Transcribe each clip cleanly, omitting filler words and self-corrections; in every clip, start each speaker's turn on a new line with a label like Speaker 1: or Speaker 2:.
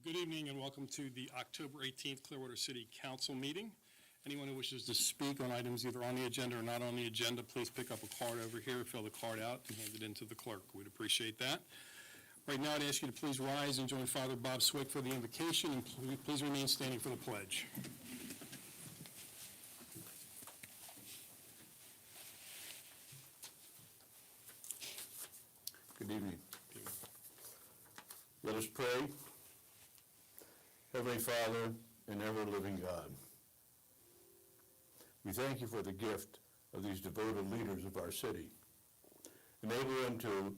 Speaker 1: Good evening and welcome to the October 18th Clearwater City Council meeting. Anyone who wishes to speak on items either on the agenda or not on the agenda, please pick up a card over here, fill the card out, and hand it in to the clerk. We'd appreciate that. Right now, I'd ask you to please rise and join Father Bob Swick for the invocation, and please remain standing for the pledge.
Speaker 2: Good evening. Let us pray. Heavenly Father and ever-living God, we thank you for the gift of these devoted leaders of our city. Enable them to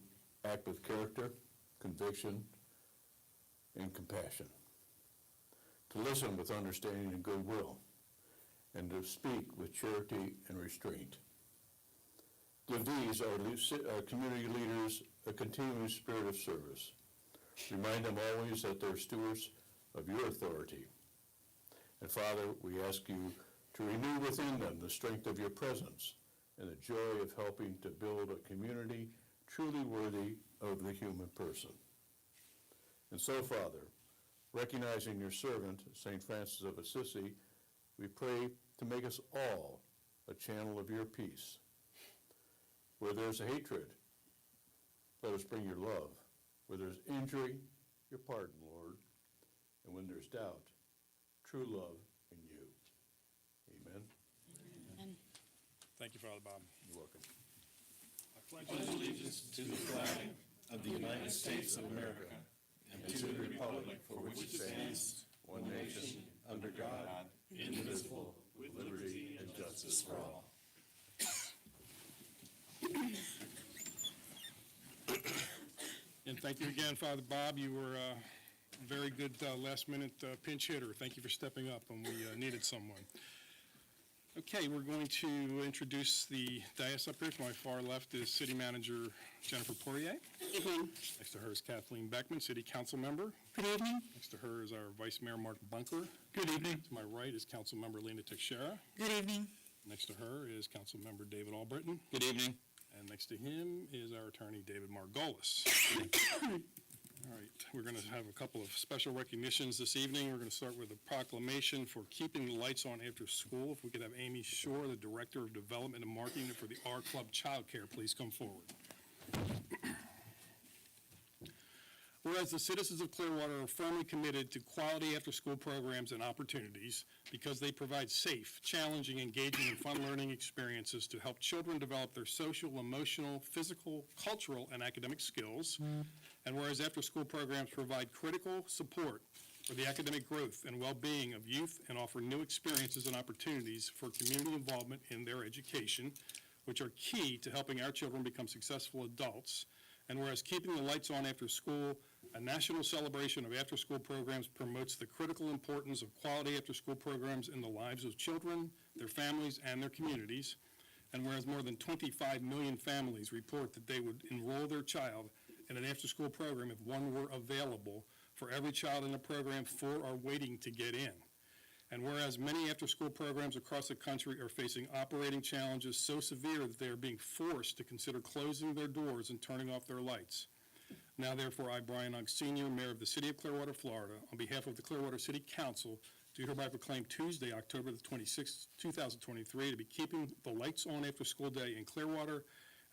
Speaker 2: act with character, conviction, and compassion, to listen with understanding and goodwill, and to speak with charity and restraint. Give these, our community leaders, a continuing spirit of service. Remind them always that they're stewards of your authority. And Father, we ask you to renew within them the strength of your presence and the joy of helping to build a community truly worthy of the human person. And so, Father, recognizing your servant, St. Francis of Assisi, we pray to make us all a channel of your peace. Where there's hatred, let us bring your love. Where there's injury, your pardon, Lord. And when there's doubt, true love in you. Amen.
Speaker 3: Amen.
Speaker 1: Thank you, Father Bob.
Speaker 2: You're welcome.
Speaker 1: I pledge
Speaker 4: pledge allegiance to the flag of the United States of America and to the republic for which it stands, one nation, under God, indivisible, with liberty and justice for all.
Speaker 1: And thank you again, Father Bob. You were a very good last-minute pinch hitter. Thank you for stepping up when we needed someone. Okay, we're going to introduce the dais up here. To my far left is City Manager Jennifer Poirier.
Speaker 3: Good evening.
Speaker 1: Next to her is Kathleen Beckman, City Council Member.
Speaker 3: Good evening.
Speaker 1: Next to her is our Vice Mayor Mark Bunkler.
Speaker 3: Good evening.
Speaker 1: To my right is Council Member Lena Teixeira.
Speaker 3: Good evening.
Speaker 1: Next to her is Council Member David Albritton.
Speaker 4: Good evening.
Speaker 1: And next to him is our attorney, David Margolis. All right, we're going to have a couple of special recognitions this evening. We're going to start with a proclamation for keeping the lights on after school. If we could have Amy Shore, the Director of Development and Marketing for the R Club Child Care, please come forward. Whereas the citizens of Clearwater are firmly committed to quality after-school programs and opportunities because they provide safe, challenging, engaging, and fun learning experiences to help children develop their social, emotional, physical, cultural, and academic skills. And whereas after-school programs provide critical support for the academic growth and well-being of youth and offer new experiences and opportunities for community involvement in their education, which are key to helping our children become successful adults. And whereas keeping the lights on after school, a national celebration of after-school programs promotes the critical importance of quality after-school programs in the lives of children, their families, and their communities. And whereas more than 25 million families report that they would enroll their child in an after-school program if one were available, for every child in the program, 4 are waiting to get in. And whereas many after-school programs across the country are facing operating challenges so severe that they are being forced to consider closing their doors and turning off their lights. Now, therefore, I, Brian Ung, Sr., Mayor of the City of Clearwater, Florida, on behalf of the Clearwater City Council, do hereby proclaim Tuesday, October the 26th, 2023, to be keeping the lights on after school day in Clearwater,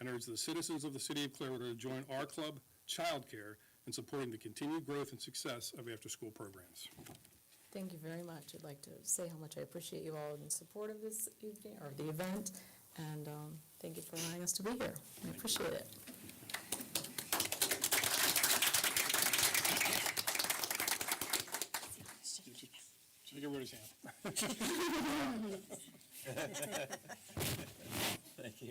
Speaker 1: and urge the citizens of the City of Clearwater to join our club, Child Care, in supporting the continued growth and success of after-school programs.
Speaker 5: Thank you very much. I'd like to say how much I appreciate you all in support of this evening, or the event, and thank you for allowing us to be here. I appreciate it.
Speaker 1: Shake everybody's hand.
Speaker 4: Thank you.
Speaker 3: Thank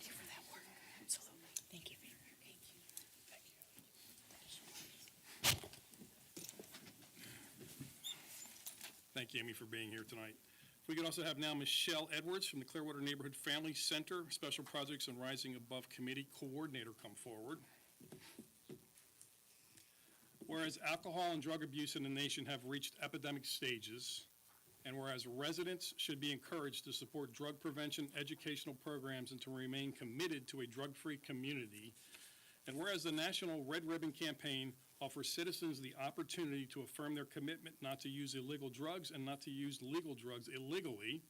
Speaker 3: you for that work. Absolutely. Thank you. Thank you. Thank you.
Speaker 1: Thank you, Amy, for being here tonight. We could also have now Michelle Edwards from the Clearwater Neighborhood Family Center, Special Projects and Rising Above Committee Coordinator, come forward. Whereas alcohol and drug abuse in the nation have reached epidemic stages, And whereas residents should be encouraged to support drug prevention educational programs and to remain committed to a drug-free community. And whereas the National Red Ribbon Campaign offers citizens the opportunity to affirm their commitment not to use illegal drugs and not to use legal drugs illegally.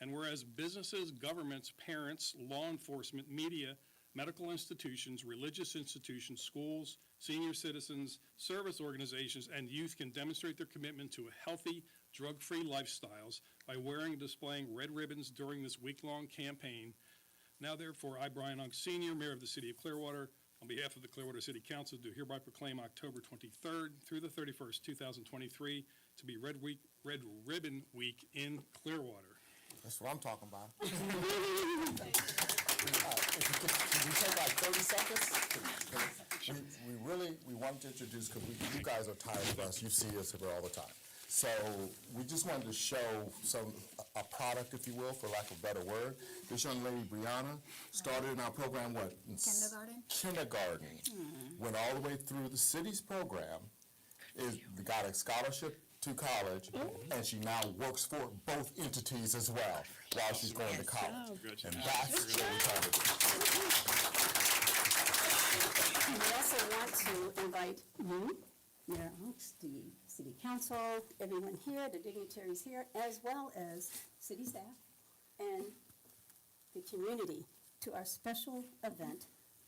Speaker 1: And whereas businesses, governments, parents, law enforcement, media, medical institutions, religious institutions, schools, senior citizens, service organizations, and youth can demonstrate their commitment to a healthy, drug-free lifestyles by wearing and displaying red ribbons during this week-long campaign. Now therefore, I, Brian Unk Sr., Mayor of the City of Clearwater, on behalf of the Clearwater City Council, do hereby proclaim October 23rd through the 31st, 2023, to be Red Ribbon Week in Clearwater.
Speaker 6: That's what I'm talking about. If you take like 30 seconds, we wanted to introduce, because you guys are tired of us, you see us here all the time. So we just wanted to show a product, if you will, for lack of a better word. This young lady, Brianna, started in our program, what?
Speaker 3: Kindergarten?
Speaker 6: Kindergarten. Went all the way through the city's program, got a scholarship to college, and she now works for both entities as well while she's going to college. And that's what we're trying to do.
Speaker 7: We also want to invite you, Mayor Unks, the City Council, everyone here, the dignitaries here, as well as city staff and the community to our special event,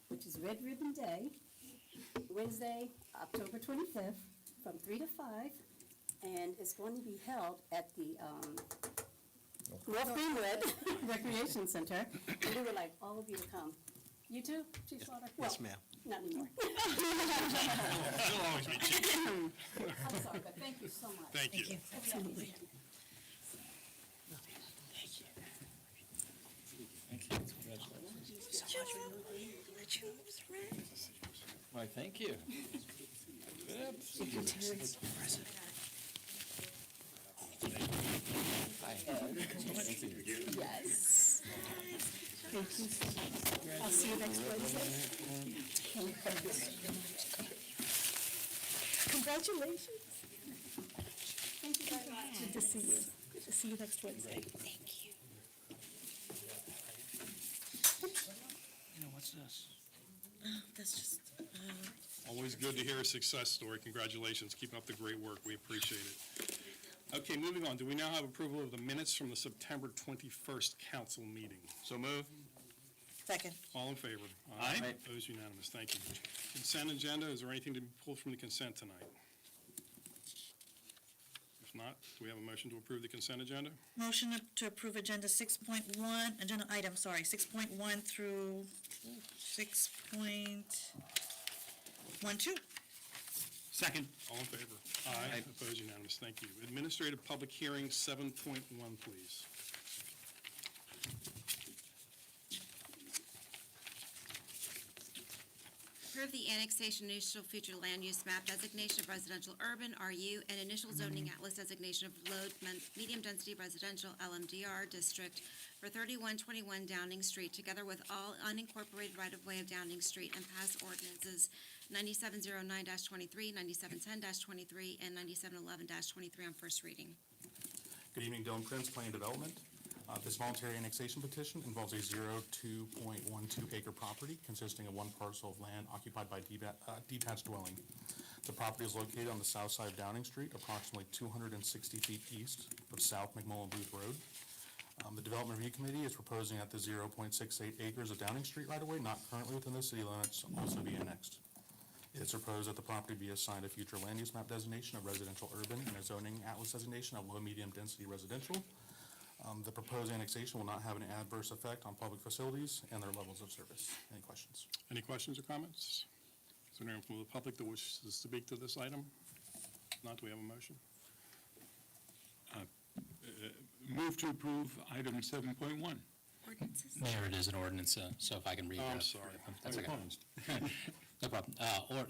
Speaker 7: which is Red Ribbon Day, Wednesday, October 25th, from 3 to 5. And it's going to be held at the North Greenwood Recreation Center. And we would like all of you to come. You too, Chief Slaughter?
Speaker 8: Yes, ma'am.
Speaker 7: Not anymore.
Speaker 1: You'll always be chief.
Speaker 7: I'm sorry, but thank you so much.
Speaker 1: Thank you.
Speaker 7: Absolutely.
Speaker 8: Why, thank you.
Speaker 7: Yes. Thank you. I'll see you next Wednesday. Congratulations. Thank you very much. Good to see you. Good to see you next Wednesday.
Speaker 3: Thank you.
Speaker 8: You know, what's this?
Speaker 3: That's just,
Speaker 1: Always good to hear a success story. Congratulations. Keep up the great work. We appreciate it. Okay, moving on. Do we now have approval of the minutes from the September 21st council meeting? So move.
Speaker 3: second.
Speaker 1: All in favor?
Speaker 8: Aye.
Speaker 1: Opposed, unanimous. Thank you. Consent agenda, is there anything to be pulled from the consent tonight? If not, do we have a motion to approve the consent agenda?
Speaker 3: Motion to approve agenda 6.1, agenda item, 6.1 through 6.12.
Speaker 8: Second.
Speaker 1: All in favor? Aye. Opposed, unanimous. Thank you. Administrative public hearing 7.1, please.
Speaker 9: Approve the annexation initial future land use map designation of residential urban, RU, and initial zoning atlas designation of low medium density residential LMDR district for 3121 Downing Street, together with all unincorporated right-of-way of Downing Street, and pass ordinances 9709-23, 9710-23, and 9711-23 on first reading.
Speaker 10: Good evening, Dylan Prince, Plan Development. This voluntary annexation petition involves a 2.12 acre property consisting of one parcel of land occupied by detached dwelling. The property is located on the south side of Downing Street, approximately 260 feet east of South McMullen Booth Road. The Development Review Committee is proposing that the 0.68 acres of Downing Street right-of-way, not currently within the city limits, also be annexed. It's proposed that the property be assigned a future land use map designation of residential urban and a zoning atlas designation of low medium density residential. The proposed annexation will not have an adverse effect on public facilities and their levels of service. Any questions?
Speaker 1: Any questions or comments? Is there anyone from the public that wishes to speak to this item? If not, do we have a motion?
Speaker 11: Move to approve item 7.1.
Speaker 3: Ordinances.
Speaker 8: Mayor, it is an ordinance, so if I can read
Speaker 1: Oh,
Speaker 8: that.
Speaker 1: I'm sorry.
Speaker 8: That's okay.
Speaker 12: No problem.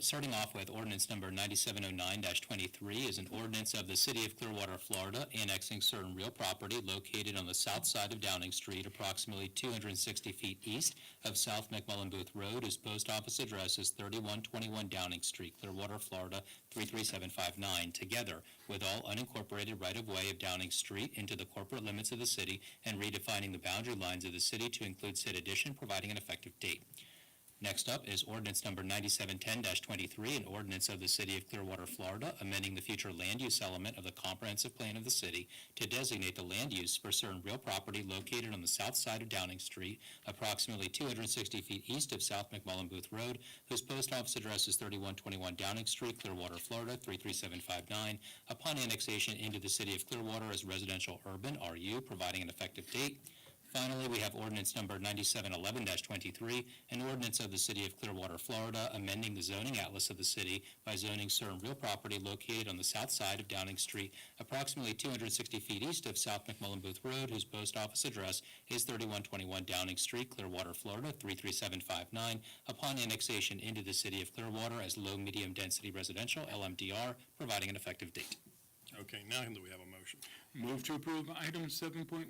Speaker 12: Starting off with ordinance number 9709-23 is an ordinance of the City of Clearwater, Florida, annexing certain real property located on the south side of Downing Street, approximately 260 feet east of South McMullen Booth Road, whose post office address is 3121 Downing Street, Clearwater, Florida, 33759, together with all unincorporated right-of-way of Downing Street into the corporate limits of the city and redefining the boundary lines of the city to include said addition, providing an effective date. Next up is ordinance number 9710-23, an ordinance of the City of Clearwater, Florida, amending the future land use element of the comprehensive plan of the city to designate the land use for certain real property located on the south side of Downing Street, approximately 260 feet east of South McMullen Booth Road, whose post office address is 3121 Downing Street, Clearwater, Florida, 33759, upon annexation into the City of Clearwater as residential urban, RU, providing an effective date. Finally, we have ordinance number 9711-23, an ordinance of the City of Clearwater, Florida, amending the zoning atlas of the city by zoning certain real property located on the south side of Downing Street, approximately 260 feet east of South McMullen Booth Road, whose post office address is 3121 Downing Street, Clearwater, Florida, 33759, upon annexation into the City of Clearwater as low-medium density residential, LMDR, providing an effective date.
Speaker 1: Okay, now do we have a motion?
Speaker 11: Move to approve item 7.1.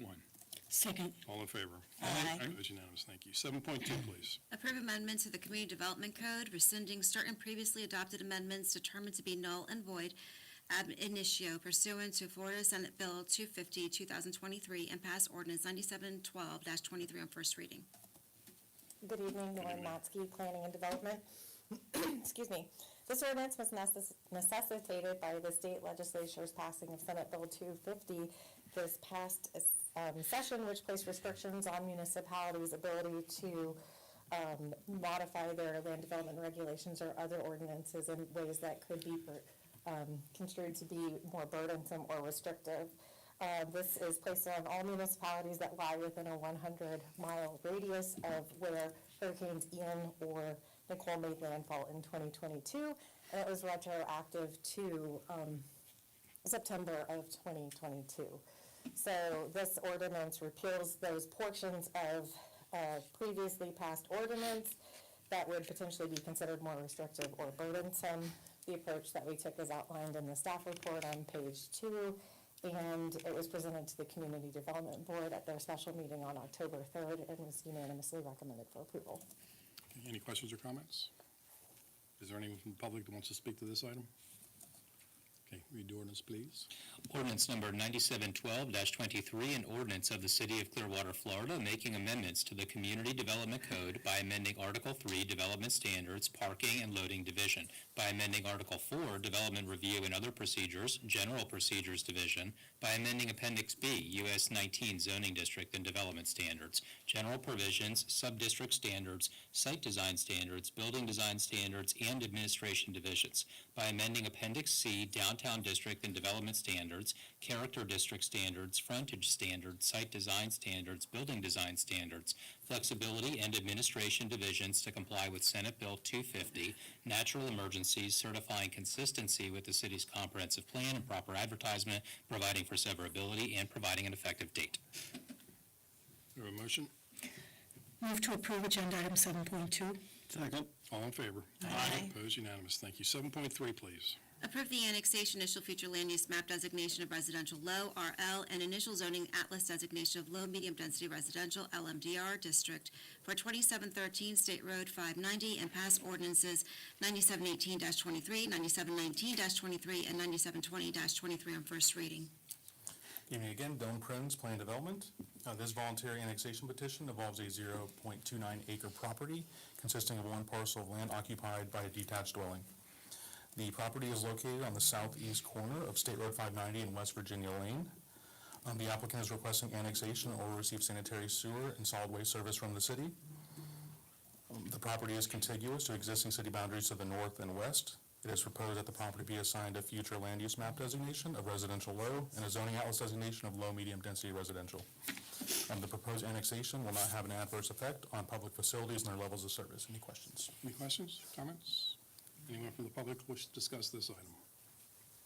Speaker 3: Second.
Speaker 1: All in favor?
Speaker 3: Aye.
Speaker 1: Opposed, unanimous, thank you. 7.2, please.
Speaker 9: Approve amendments to the Community Development Code, rescinding certain previously adopted amendments determined to be null and void ab initio pursuant to Florida Senate Bill 250, 2023, and pass ordinance 9712-23 on first reading.
Speaker 13: Good evening, Lauren Matsky, Planning and Development. Excuse me. This ordinance was necessitated by the state legislature's passing of Senate Bill 250 this past session, which placed restrictions on municipalities' ability to modify their land development regulations or other ordinances in ways that could be construed to be more burdensome or restrictive. This is placed on all municipalities that lie within a 100-mile radius of where Hurricanes Ian or Nicole made landfall in 2022, and it was retroactive to September of 2022. So this ordinance repeals those portions of previously passed ordinance that would potentially be considered more restrictive or burdensome. The approach that we took is outlined in the staff report on page 2, and it was presented to the Community Development Board at their special meeting on October 3rd and was unanimously recommended for approval.
Speaker 1: Okay, any questions or comments? Is there anyone from the public that wants to speak to this item? Okay, read the ordinance, please.
Speaker 12: Ordinance number 9712-23, an ordinance of the City of Clearwater, Florida, making amendments to the Community Development Code by amending Article 3, Development Standards, Parking and Loading Division, by amending Article 4, Development Review and Other Procedures, General Procedures Division, by amending Appendix B, US 19 Zoning District and Development Standards, General Provisions, Sub-District Standards, Site Design Standards, Building Design Standards, and Administration Divisions, by amending Appendix C, Downtown District and Development Standards, Character District Standards, Frontage Standards, Site Design Standards, Building Design Standards, Flexibility and Administration Divisions to comply with Senate Bill 250, Natural Emergencies, certifying consistency with the city's comprehensive plan and proper advertisement, providing for severability, and providing an effective date.
Speaker 1: Do we have a motion?
Speaker 3: Move to approve agenda item 7.2.
Speaker 1: Second. All in favor?
Speaker 3: Aye.
Speaker 1: Opposed, unanimous, thank you. 7.3, please.
Speaker 9: Approve the annexation, initial future land use map designation of residential low, RL, and initial zoning atlas designation of low medium density residential, LMDR, district for 2713 State Road 590 and pass ordinances 9718-23, 9719-23, and 9720-23 on first reading.
Speaker 10: Good evening again, Don Prinz, Plan Development. This voluntary annexation petition involves a 0.29 acre property consisting of one parcel of land occupied by a detached dwelling. The property is located on the southeast corner of State Road 590 and West Virginia Lane. The applicant is requesting annexation or receive sanitary sewer and solid waste service from the city. The property is contiguous to existing city boundaries to the north and west. It is proposed that the property be assigned a future land use map designation of residential low and a zoning atlas designation of low medium density residential. The proposed annexation will not have an adverse effect on public facilities and their levels of service. Any questions?
Speaker 1: Any questions, comments? Anyone from the public wish to discuss this item?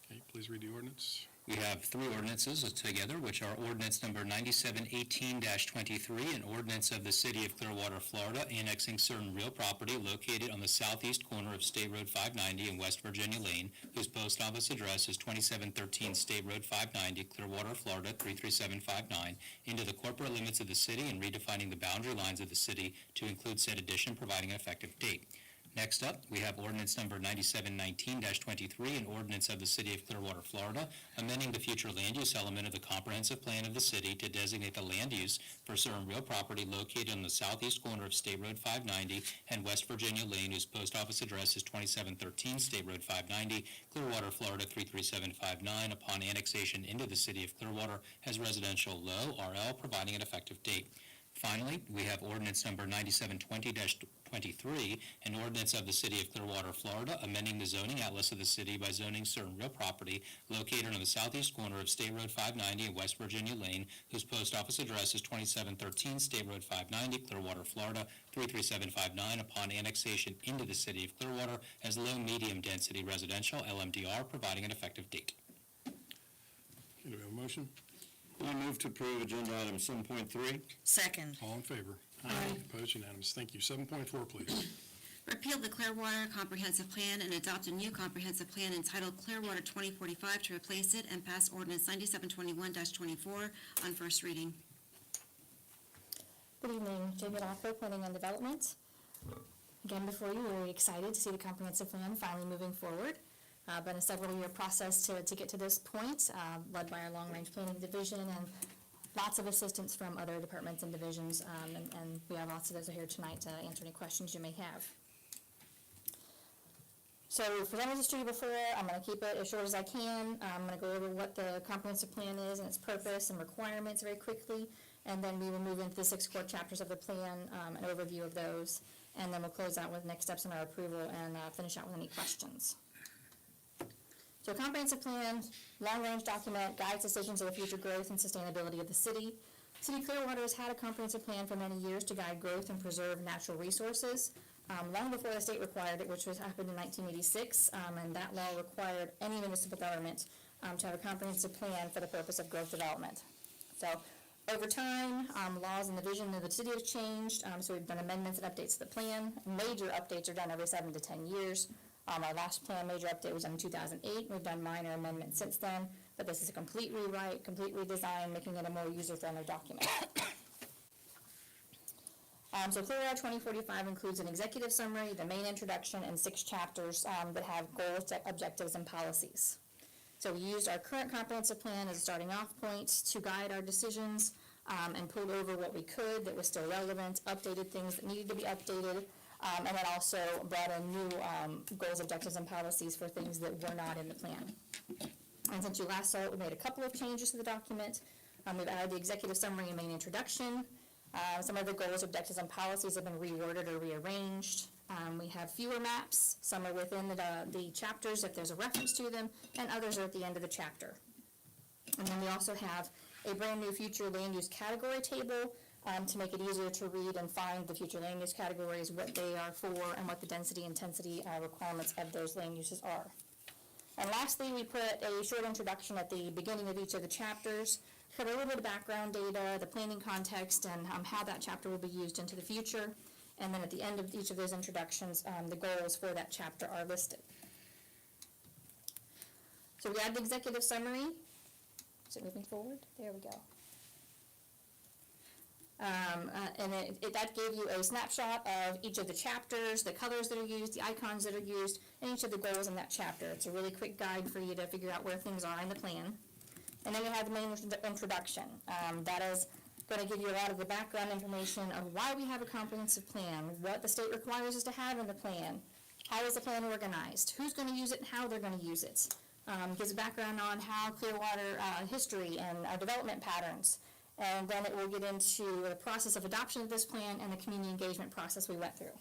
Speaker 1: Okay, please read the ordinance.
Speaker 12: We have three ordinances together, which are ordinance number 9718-23, an ordinance of the City of Clearwater, Florida, annexing certain real property located on the southeast corner of State Road 590 and West Virginia Lane, whose post office address is 2713 State Road 590, Clearwater, Florida 33759, into the corporate limits of the city and redefining the boundary lines of the city to include said addition, providing an effective date. Next up, we have ordinance number 9719-23, an ordinance of the City of Clearwater, Florida, amending the future land use element of the comprehensive plan of the city to designate the land use for certain real property located on the southeast corner of State Road 590 and West Virginia Lane, whose post office address is 2713 State Road 590, Clearwater, Florida 33759, upon annexation into the City of Clearwater as residential low RL, providing an effective date. Finally, we have ordinance number 9720-23, an ordinance of the City of Clearwater, Florida, amending the zoning atlas of the city by zoning certain real property located on the southeast corner of State Road 590 and West Virginia Lane, whose post office address is 2713 State Road 590, Clearwater, Florida 33759, upon annexation into the City of Clearwater as low-medium density residential LMDR, providing an effective date.
Speaker 1: Okay, do we have a motion?
Speaker 4: I move to approve agenda item 7.3.
Speaker 3: Second.
Speaker 1: All in favor? Aye. Opposed, unanimous. Thank you. 7.4, please.
Speaker 9: Repeal the Clearwater Comprehensive Plan and adopt a new comprehensive plan entitled Clearwater 2045 to replace it, and pass ordinance 9721-24 on first reading.
Speaker 13: Good evening, Jamie Lockwood, Planning and Development. Again, before you, we're very excited to see the comprehensive plan finally moving forward. Been a several-year process to get to this point, led by our long-range planning division and lots of assistance from other departments and divisions, and we have lots of those here tonight to answer any questions you may have. So we've presented this to you before. I'm going to keep it as short as I can. I'm going to go over what the comprehensive plan is and its purpose and requirements very quickly, and then we will move into the 6 core chapters of the plan, an overview of those, and then we'll close out with next steps in our approval and finish out with any questions. So a comprehensive plan, long-range document, guides decisions of the future growth and sustainability of the city. City of Clearwater has had a comprehensive plan for many years to guide growth and preserve natural resources, long before the state required it, which happened in 1986, and that law required any municipal government to have a comprehensive plan for the purpose of growth development. So over time, laws and the vision of the city have changed, so we've done amendments and updates to the plan. Major updates are done every 7 to 10 years. Our last plan major update was done in 2008. We've done minor amendments since then, but this is a complete rewrite, complete redesign, making it a more user-friendly document. So Clearwater 2045 includes an executive summary, the main introduction, and 6 chapters that have goals, objectives, and policies. So we used our current comprehensive plan as a starting off point to guide our decisions, and pulled over what we could that was still relevant, updated things that needed to be updated, and then also brought in new goals, objectives, and policies for things that were not in the plan. And since you last saw it, we made a couple of changes to the document. We've added the executive summary and main introduction. Some of the goals, objectives, and policies have been reworded or rearranged. We have fewer maps. Some are within the chapters if there's a reference to them, and others are at the end of the chapter. And then we also have a brand new future land use category table to make it easier to read and find the future land use categories, what they are for, and what the density intensity requirements of those land uses are. And lastly, we put a short introduction at the beginning of each of the chapters, cover a little bit of background data, the planning context, and how that chapter will be used into the future. And then at the end of each of those introductions, the goals for that chapter are listed. So we add the executive summary. Is it moving forward? There we go. And that gave you a snapshot of each of the chapters, the colors that are used, the icons that are used, and each of the goals in that chapter. It's a really quick guide for you to figure out where things are in the plan. And then we have the main introduction. That is going to give you a lot of the background information of why we have a comprehensive plan, what the state requires us to have in the plan, how is the plan organized, who's going to use it, and how they're going to use it. Gives a background on how Clearwater history and our development patterns. And then it will get into the process of adoption of this plan and the community engagement process we went through.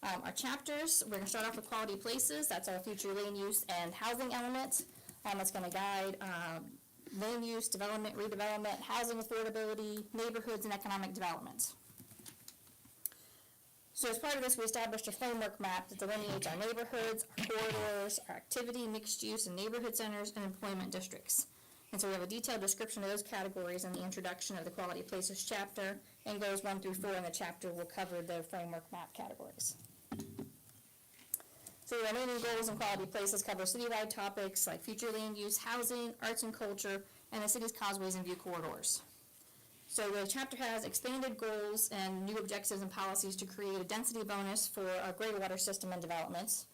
Speaker 13: Our chapters, we're going to start off with quality places. That's our future land use and housing element. That's going to guide land use, development, redevelopment, housing affordability, neighborhoods, and economic development. So as part of this, we established a framework map that delineates our neighborhoods, our corridors, our activity, mixed use, and neighborhood centers, and employment districts. And so we have a detailed description of those categories in the introduction of the Quality of Places chapter, and goes 1 through 4 in the chapter will cover the framework map categories. So the remaining goals in Quality Places cover citywide topics like future land use, housing, arts and culture, and the city's causeways and view corridors. So the chapter has expanded goals and new objectives and policies to create a density bonus for our gray water system and developments,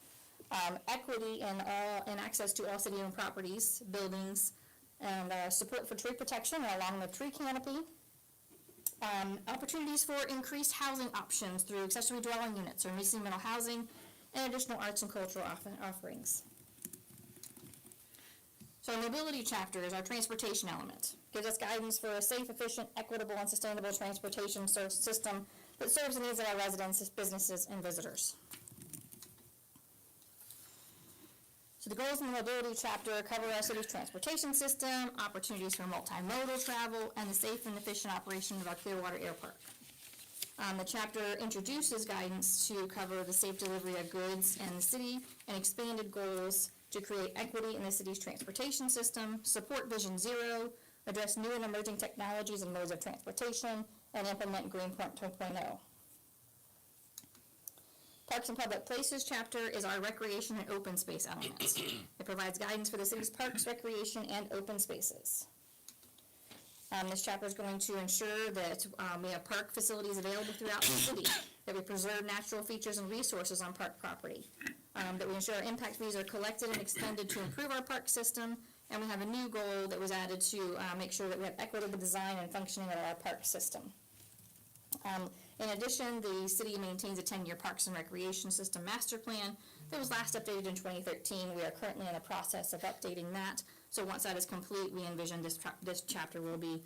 Speaker 13: equity in access to all city-owned properties, buildings, and support for tree protection along the tree canopy, opportunities for increased housing options through accessory dwelling units or mixed rental housing, and additional arts and cultural offerings. So our mobility chapter is our transportation element. Gives us guidance for a safe, efficient, equitable, and sustainable transportation system that serves the needs of our residents, businesses, and visitors. So the goals in the mobility chapter cover our city's transportation system, opportunities for multimodal travel, and the safe and efficient operation of our Clearwater Air Park. The chapter introduces guidance to cover the safe delivery of goods in the city and expanded goals to create equity in the city's transportation system, support Vision Zero, address new and emerging technologies and modes of transportation, and implement Green 2.0. Parks and Public Places chapter is our recreation and open space element. It provides guidance for the city's parks, recreation, and open spaces. This chapter is going to ensure that we have park facilities available throughout the city, that we preserve natural features and resources on park property, that we ensure our impact fees are collected and expended to improve our park system, and we have a new goal that was added to make sure that we have equitable design and functioning of our park system. In addition, the city maintains a 10-year Parks and Recreation System Master Plan that was last updated in 2013. We are currently in the process of updating that. So once that is complete, we envision this chapter will be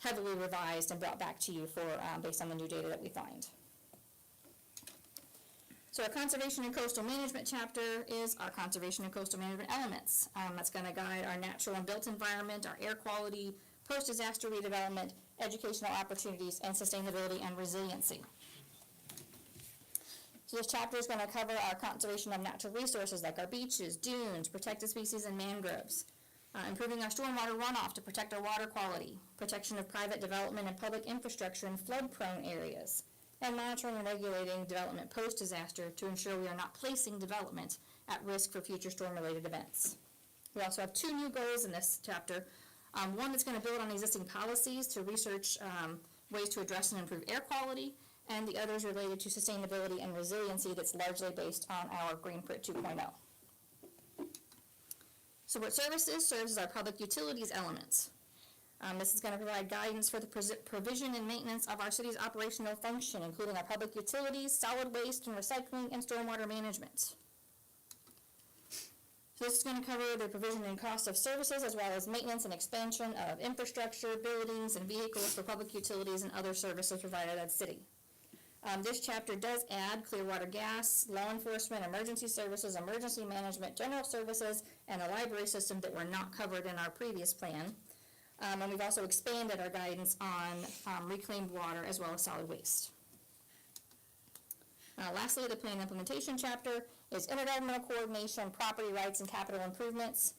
Speaker 13: heavily revised and brought back to you for based on the new data that we find. So our Conservation and Coastal Management chapter is our Conservation and Coastal Management elements. That's going to guide our natural and built environment, our air quality, post-disaster redevelopment, educational opportunities, and sustainability and resiliency. So this chapter is going to cover our conservation of natural resources like our beaches, dunes, protected species, and mangroves. Improving our stormwater runoff to protect our water quality, protection of private development and public infrastructure in flood-prone areas, and monitoring and regulating development post-disaster to ensure we are not placing development at risk for future storm-related events. We also have 2 new goals in this chapter. One that's going to build on existing policies to research ways to address and improve air quality, and the other is related to sustainability and resiliency that's largely based on our Green 2.0. So what services serves as our public utilities elements. This is going to provide guidance for the provision and maintenance of our city's operational function, including our public utilities, solid waste and recycling, and stormwater management. So this is going to cover the provision and cost of services as well as maintenance and expansion of infrastructure, buildings, and vehicles for public utilities and other services provided at the city. This chapter does add Clearwater gas, law enforcement, emergency services, emergency management, general services, and a library system that were not covered in our previous plan. And we've also expanded our guidance on reclaimed water as well as solid waste. Lastly, the plan implementation chapter is intergovernmental coordination, property rights, and capital improvements.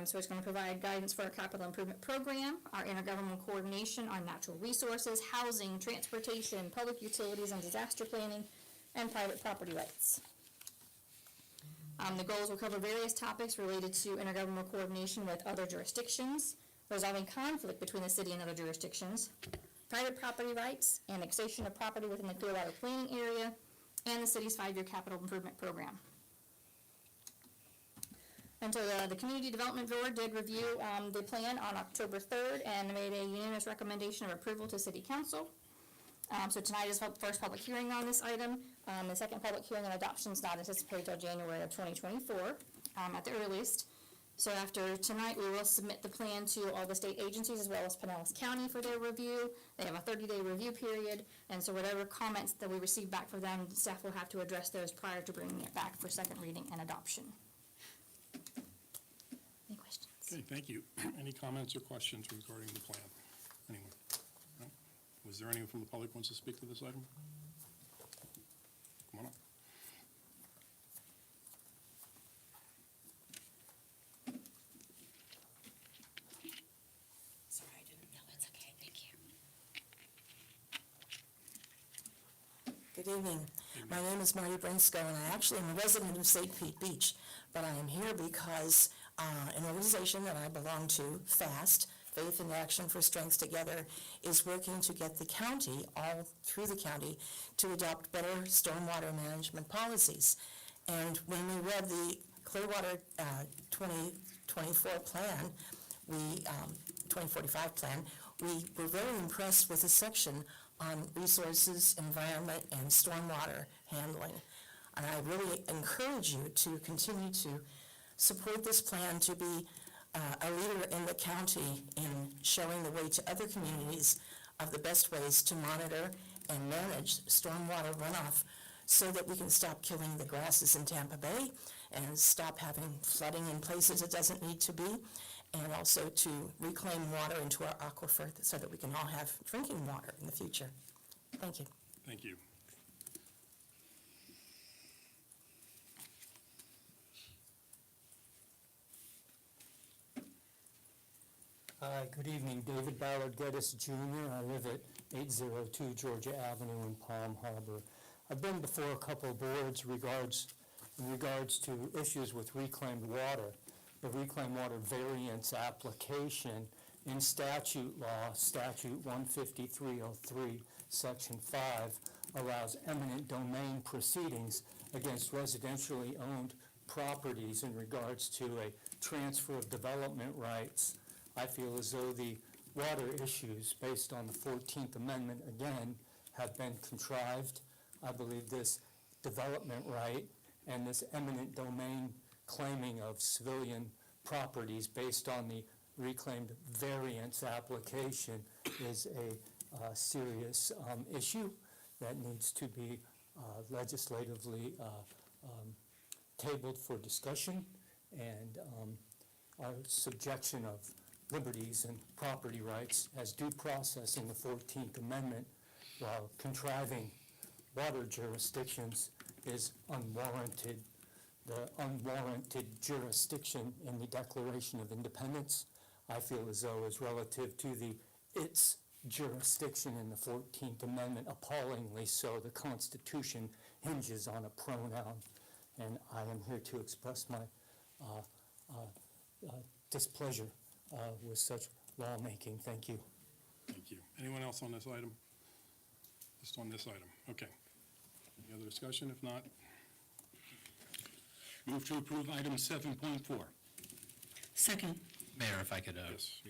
Speaker 13: So it's going to provide guidance for our capital improvement program, our intergovernmental coordination on natural resources, housing, transportation, public utilities and disaster planning, and private property rights. The goals will cover various topics related to intergovernmental coordination with other jurisdictions, resolving conflict between the city and other jurisdictions, private property rights, annexation of property within the Clearwater planning area, and the city's 5-year capital improvement program. And so the Community Development Board did review the plan on October 3rd and made a unanimous recommendation of approval to City Council. So tonight is the first public hearing on this item. The second public hearing and adoption is not anticipated until January of 2024 at the earliest. So after tonight, we will submit the plan to all the state agencies as well as Pinellas County for their review. They have a 30-day review period, and so whatever comments that we receive back from them, staff will have to address those prior to bringing it back for second reading and adoption. Any questions?
Speaker 1: Okay, thank you. Any comments or questions regarding the plan? Anyone? No? Was there anyone from the public who wants to speak to this item?
Speaker 14: evening. My name is Marty Brinsco, and I actually am a resident of St. Pete Beach, but I am here because an organization that I belong to, FAST, Faith in Action for Strengths Together, is working to get the county, all through the county, to adopt better stormwater management policies. And when we read the Clearwater 2024 plan, 2045 plan, we were very impressed with the section on resources, environment, and stormwater handling. And I really encourage you to continue to support this plan to be a leader in the county in showing the way to other communities of the best ways to monitor and manage stormwater runoff so that we can stop killing the grasses in Tampa Bay and stop having flooding in places it doesn't need to be, and also to reclaim water into our aquifer so that we can all have drinking water in the future. Thank you.
Speaker 1: Thank you.
Speaker 15: Hi, good evening. David Ballard Geddes Jr. I live at 802 Georgia Avenue in Palm Harbor. I've been before a couple of boards in regards to issues with reclaimed water. The reclaimed water variance application in statute law, statute 15303, section 5, allows eminent domain proceedings against residentially owned properties in regards to a transfer of development rights. I feel as though the water issues based on the 14th Amendment, again, have been contrived. I believe this development right and this eminent domain claiming of civilian properties based on the reclaimed variance application is a serious issue that needs to be legislatively tabled for discussion, and our subjection of liberties and property rights as due process in the 14th Amendment while contriving water jurisdictions is unwarranted. The unwarranted jurisdiction in the Declaration of Independence, I feel as though, is relative to its jurisdiction in the 14th Amendment, appallingly so. The Constitution hinges on a pronoun, and I am here to express my displeasure with such lawmaking. Thank you.
Speaker 1: Thank you. Anyone else on this item? Just on this item. Okay. Any other discussion? If not,
Speaker 11: Move to approve item 7.4.
Speaker 3: Second.
Speaker 12: Mayor, if I could,
Speaker 1: yes.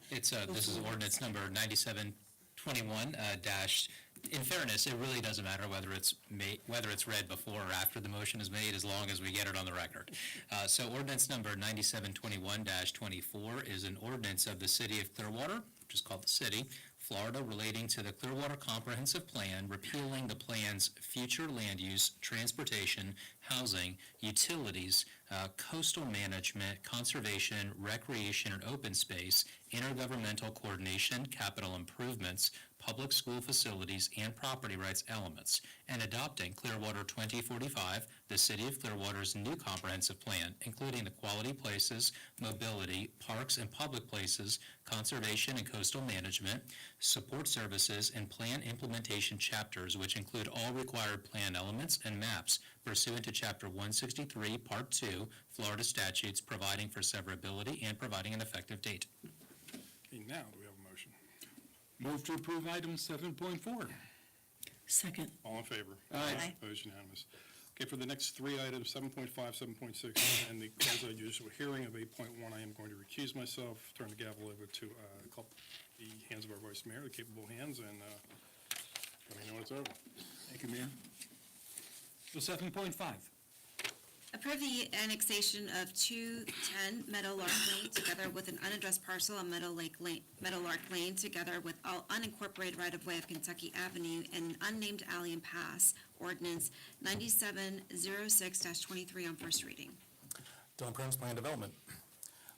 Speaker 12: this is ordinance number 9721 dash. In fairness, it really doesn't matter whether it's read before or after the motion is made, as long as we get it on the record. So ordinance number 9721-24 is an ordinance of the City of Clearwater, which is called the City, Florida, relating to the Clearwater Comprehensive Plan, repealing the plan's future land use, transportation, housing, utilities, coastal management, conservation, recreation, and open space, intergovernmental coordination, capital improvements, public school facilities, and property rights elements, and adopting Clearwater 2045, the City of Clearwater's new comprehensive plan, including the quality places, mobility, parks and public places, conservation and coastal management, support services, and plan implementation chapters, which include all required plan elements and maps pursuant to Chapter 163, Part 2, Florida statutes, providing for severability and providing an effective date.
Speaker 1: Okay, now, do we have a motion?
Speaker 11: Move to approve item 7.4.
Speaker 3: Second.
Speaker 1: All in favor?
Speaker 3: Aye.
Speaker 1: Opposed, unanimous. Okay, for the next three items, 7.5, 7.6, and the quasi-judicial hearing of 8.1, I am going to recuse myself, turn the gavel over to the hands of our Vice Mayor, the capable hands, and let me know when it's over.
Speaker 11: Thank you, Mayor. So 7.5.
Speaker 9: Approve the annexation of 210 Meadowlark Lane together with an unaddressed parcel on Meadowlark Lane together with all unincorporated right-of-way of Kentucky Avenue and an unnamed alley and pass, ordinance 9706-23 on first reading.
Speaker 10: Dillon Prince Plan Development.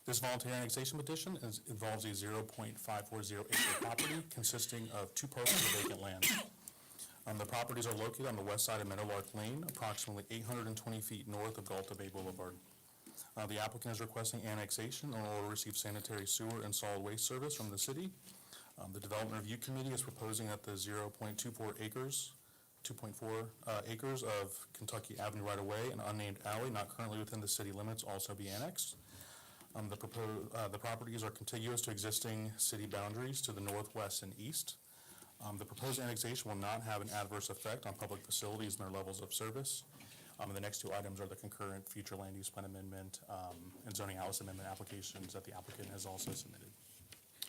Speaker 10: This voluntary annexation petition involves a 0.540 acre property consisting of two parcels of vacant land. The properties are located on the west side of Meadowlark Lane, approximately 820 feet north of Gulta Bay Boulevard. The applicant is requesting annexation in order to receive sanitary sewer and solid waste service from the city. The Development Review Committee is proposing that the 0.24 acres 2.4 acres of Kentucky Avenue right-of-way, an unnamed alley not currently within the city limits, also be annexed. The properties are contiguous to existing city boundaries to the northwest and east. The proposed annexation will not have an adverse effect on public facilities and their levels of service. And the next two items are the concurrent future land use plan amendment and zoning atlas amendment applications that the applicant has also submitted.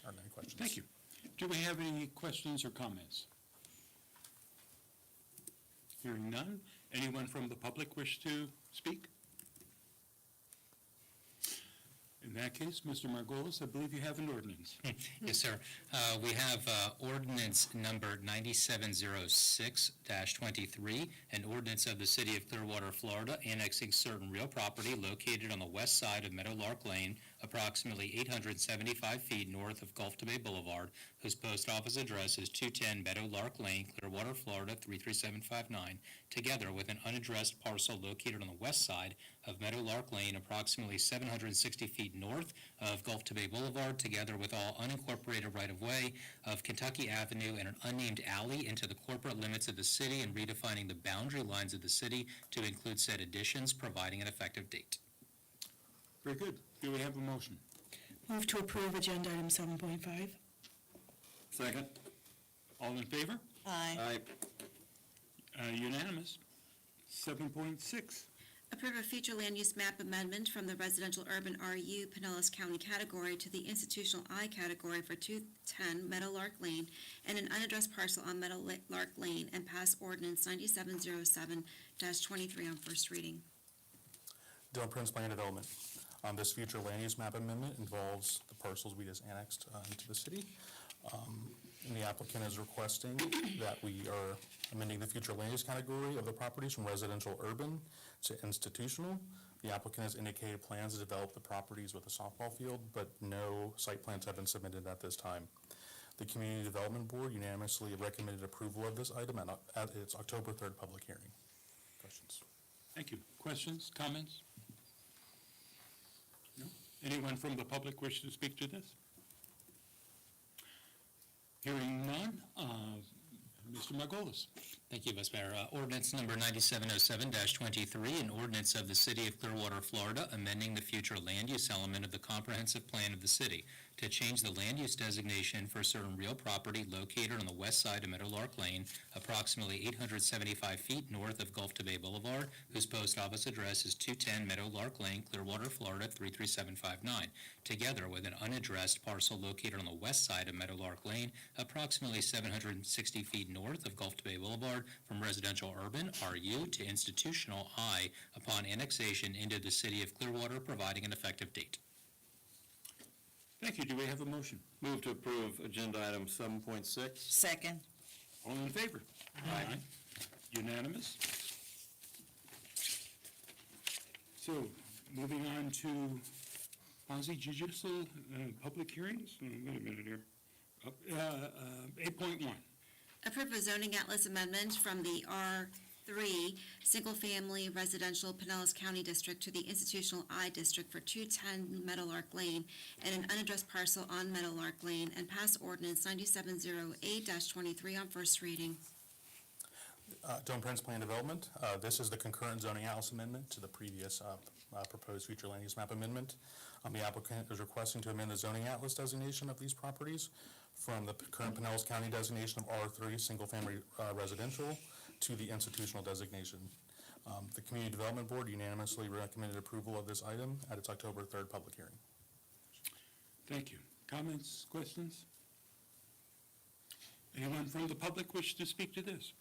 Speaker 10: Are there any questions?
Speaker 11: Thank you. Do we have any questions or comments? Hearing none. Anyone from the public wish to speak? In that case, Mr. Margolis, I believe you have an ordinance.
Speaker 12: Yes, sir. We have ordinance number 9706-23, an ordinance of the City of Clearwater, Florida, annexing certain real property located on the west side of Meadowlark Lane, approximately 875 feet north of Gulf to Bay Boulevard, whose post office address is 210 Meadowlark Lane, Clearwater, Florida, 33759, together with an unaddressed parcel located on the west side of Meadowlark Lane, approximately 760 feet north of Gulf to Bay Boulevard, together with all unincorporated right-of-way of Kentucky Avenue and an unnamed alley into the corporate limits of the city, and redefining the boundary lines of the city to include said additions, providing an effective date.
Speaker 11: Very good. Do we have a motion?
Speaker 3: Move to approve agenda item 7.5.
Speaker 11: Second. All in favor?
Speaker 3: Aye.
Speaker 11: Unanimous. 7.6.
Speaker 9: Approve a future land use map amendment from the residential urban RU Pinellas County category to the institutional I category for 210 Meadowlark Lane and an unaddressed parcel on Meadowlark Lane, and pass ordinance 9707-23 on first reading.
Speaker 10: Dome Prince Plan Development. This future land use map amendment involves the parcels we just annexed into the city. And the applicant is requesting that we are amending the future land use category of the properties from residential urban to institutional. The applicant has indicated plans to develop the properties with a softball field, but no site plans have been submitted at this time. The Community Development Board unanimously recommended approval of this item at its October 3rd public hearing. Questions?
Speaker 11: Thank you. Questions, comments? No? Anyone from the public wish to speak to this? Hearing none, Mr. Margolis.
Speaker 12: Thank you, Vice Mayor. Ordinance number 9707-23, an ordinance of the City of Clearwater, Florida, amending the future land use element of the comprehensive plan of the city to change the land use designation for certain real property located on the west side of Meadowlark Lane, approximately 875 feet north of Gulf to Bay Boulevard, whose post office address is 210 Meadowlark Lane, Clearwater, Florida, 33759, together with an unaddressed parcel located on the west side of Meadowlark Lane, approximately 760 feet north of Gulf to Bay Boulevard, from residential urban, RU, to institutional, I, upon annexation into the City of Clearwater, providing an effective date.
Speaker 11: Thank you. Do we have a motion?
Speaker 4: Move to approve agenda item 7.6.
Speaker 3: Second.
Speaker 11: All in favor? Aye. Unanimous. So, moving on to quasi-judicial public hearings. Wait a minute here. 8.1.
Speaker 9: Approve a zoning atlas amendment from the R3 Single Family Residential Pinellas County District to the Institutional I District for 210 Meadowlark Lane and an unaddressed parcel on Meadowlark Lane, and pass ordinance 9708-23 on first reading.
Speaker 10: Dome Prince Plan Development. This is the concurrent zoning atlas amendment to the previous proposed future land use map amendment. The applicant is requesting to amend the zoning atlas designation of these properties from the current Pinellas County designation of R3 Single Family Residential to the institutional designation. The Community Development Board unanimously recommended approval of this item at its October 3rd public hearing.
Speaker 11: Thank you. Comments, questions? Anyone from the public wish to speak to this?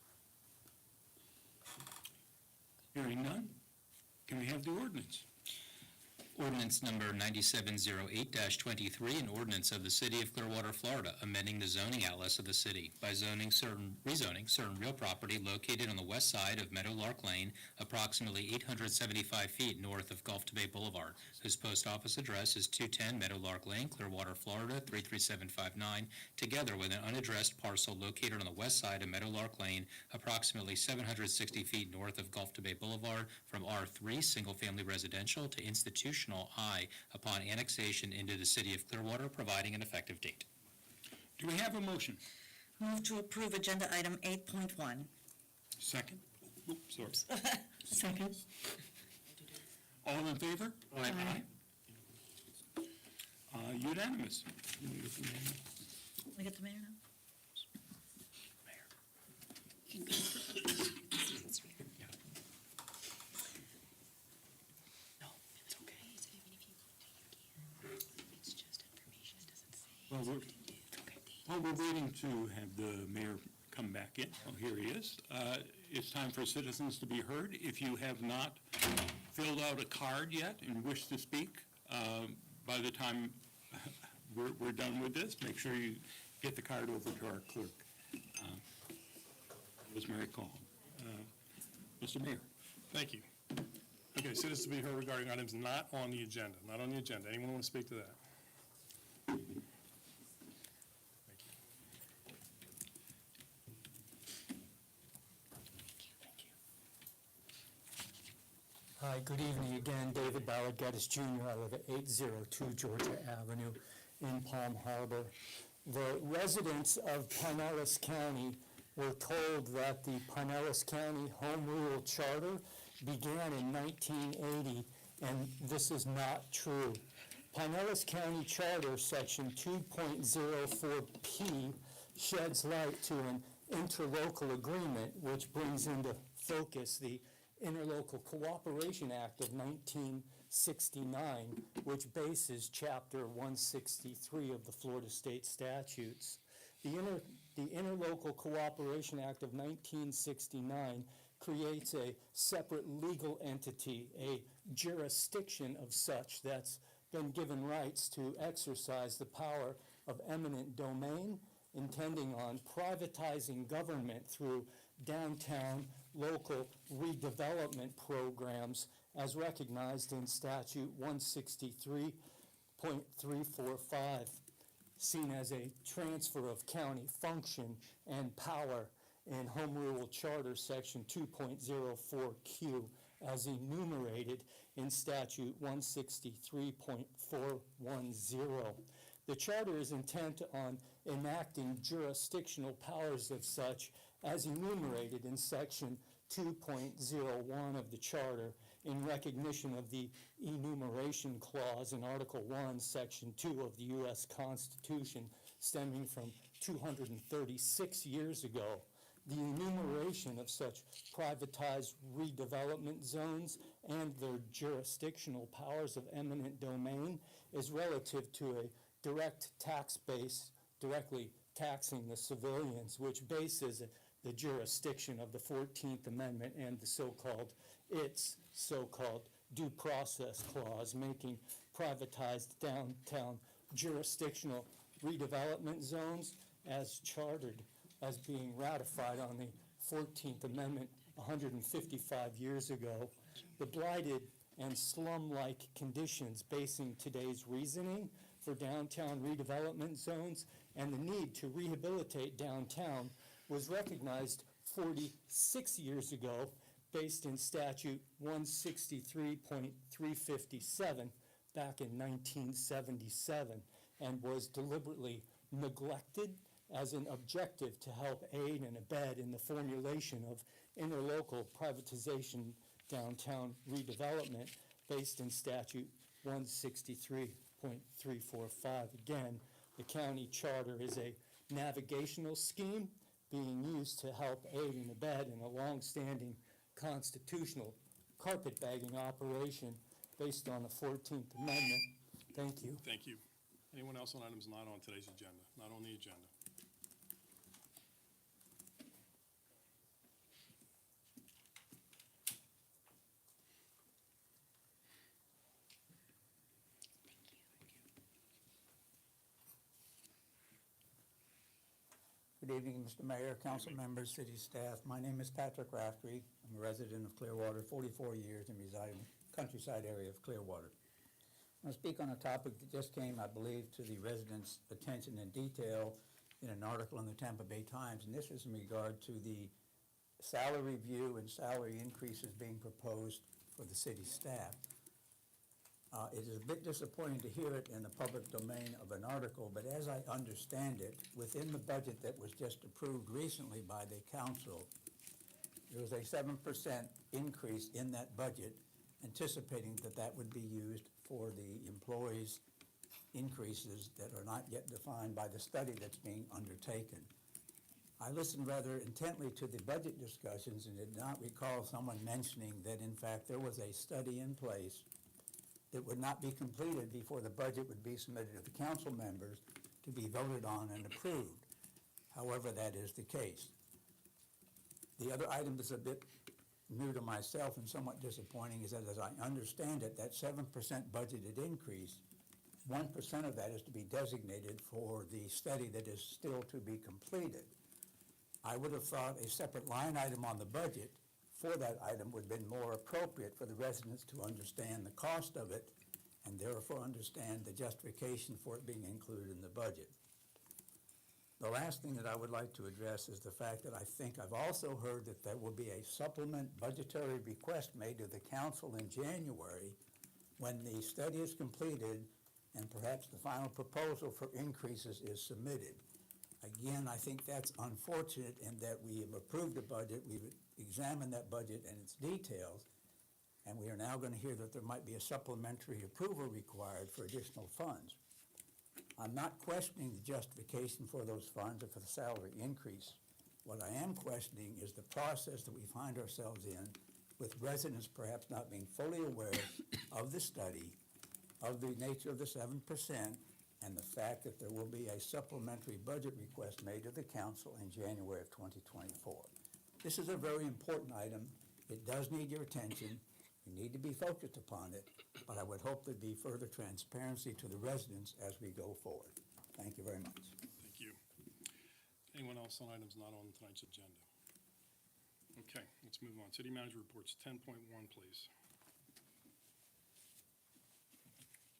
Speaker 11: Hearing none, can we have the ordinance?
Speaker 12: Ordinance number 9708-23, an ordinance of the City of Clearwater, Florida, amending the zoning atlas of the city by rezoning certain real property located on the west side of Meadowlark Lane, approximately 875 feet north of Gulf to Bay Boulevard, whose post office address is 210 Meadowlark Lane, Clearwater, Florida, 33759, together with an unaddressed parcel located on the west side of Meadowlark Lane, approximately 760 feet north of Gulf to Bay Boulevard, from R3 Single Family Residential to institutional I, upon annexation into the City of Clearwater, providing an effective date.
Speaker 11: Do we have a motion?
Speaker 3: Move to approve agenda item 8.1.
Speaker 11: Second? Oops, sorry.
Speaker 3: Second.
Speaker 11: All in favor? Aye. Unanimous. You wanna get the mayor now?
Speaker 3: We get the mayor now? No, it's okay. It's just information, it doesn't say.
Speaker 11: Well, we're waiting to have the mayor come back in. Oh, here he is. It's time for citizens to be heard. If you have not filled out a card yet and wish to speak, by the time we're done with this, make sure you get the card over to our clerk. As Mary called. Mr. Mayor.
Speaker 1: Thank you. Okay, citizens to be heard regarding items not on the agenda. Not on the agenda. Anyone want to speak to that? Thank you.
Speaker 15: Hi, good evening again. David Ballard Geddes Jr. I live at 802 Georgia Avenue in Palm Harbor. The residents of Pinellas County were told that the Pinellas County Home Rule Charter began in 1980, and this is not true. Pinellas County Charter, Section 2.04P, sheds light to an interlocal agreement, which brings into focus the Interlocal Cooperation Act of 1969, which bases Chapter 163 of the Florida State Statutes. The Interlocal Cooperation Act of 1969 creates a separate legal entity, a jurisdiction of such that's been given rights to exercise the power of eminent domain, intending on privatizing government through downtown local redevelopment programs as recognized in Statute 163.345, seen as a transfer of county function and power in Home Rule Charter Section 2.04Q as enumerated in Statute 163.410. The Charter is intent on enacting jurisdictional powers of such as enumerated in Section 2.01 of the Charter in recognition of the enumeration clause in Article 1, Section 2 of the U.S. Constitution stemming from 236 years ago. The enumeration of such privatized redevelopment zones and their jurisdictional powers of eminent domain is relative to a direct tax base directly taxing the civilians, which bases the jurisdiction of the 14th Amendment and the so-called due process clause, making privatized downtown jurisdictional redevelopment zones as chartered as being ratified on the 14th Amendment 155 years ago. The blighted and slum-like conditions basing today's reasoning for downtown redevelopment zones and the need to rehabilitate downtown was recognized 46 years ago based in Statute 163.357 back in 1977 and was deliberately neglected as an objective to help aid and abet in the formulation of interlocal privatization downtown redevelopment based in Statute 163.345. Again, the county charter is a navigational scheme being used to help aid and abet in a long-standing constitutional carpetbagging operation based on the 14th Amendment. Thank you.
Speaker 1: Thank you. Anyone else on items not on today's agenda, not on the agenda?
Speaker 16: Good evening, Mr. Mayor, council members, city staff. My name is Patrick Raftery. I'm a resident of Clearwater, 44 years, and reside in the countryside area of Clearwater. I'll speak on a topic that just came, I believe, to the residents' attention in detail in an article in the Tampa Bay Times, and this is in regard to the salary review and salary increases being proposed for the city staff. It is a bit disappointing to hear it in the public domain of an article, but as I understand it, within the budget that was just approved recently by the council, there was a 7% increase in that budget, anticipating that that would be used for the employees' increases that are not yet defined by the study that's being undertaken. I listened rather intently to the budget discussions and did not recall someone mentioning that in fact there was a study in place that would not be completed before the budget would be submitted to the council members to be voted on and approved. However, that is the case. The other item that's a bit new to myself and somewhat disappointing is that, as I understand it, that 7% budgeted increase, 1% of that is to be designated for the study that is still to be completed. I would have thought a separate line item on the budget for that item would have been more appropriate for the residents to understand the cost of it and therefore understand the justification for it being included in the budget. The last thing that I would like to address is the fact that I think I've also heard that there will be a supplement budgetary request made to the council in January when the study is completed and perhaps the final proposal for increases is submitted. Again, I think that's unfortunate in that we have approved the budget, we've examined that budget and its details, and we are now going to hear that there might be a supplementary approval required for additional funds. I'm not questioning the justification for those funds or for the salary increase. What I am questioning is the process that we find ourselves in with residents perhaps not being fully aware of the study, of the nature of the 7%, and the fact that there will be a supplementary budget request made to the council in January of 2024. This is a very important item. It does need your attention. You need to be focused upon it, but I would hope there'd be further transparency to the residents as we go forward. Thank you very much.
Speaker 1: Thank you. Anyone else on items not on tonight's agenda? Okay, let's move on. City manager reports 10.1, please.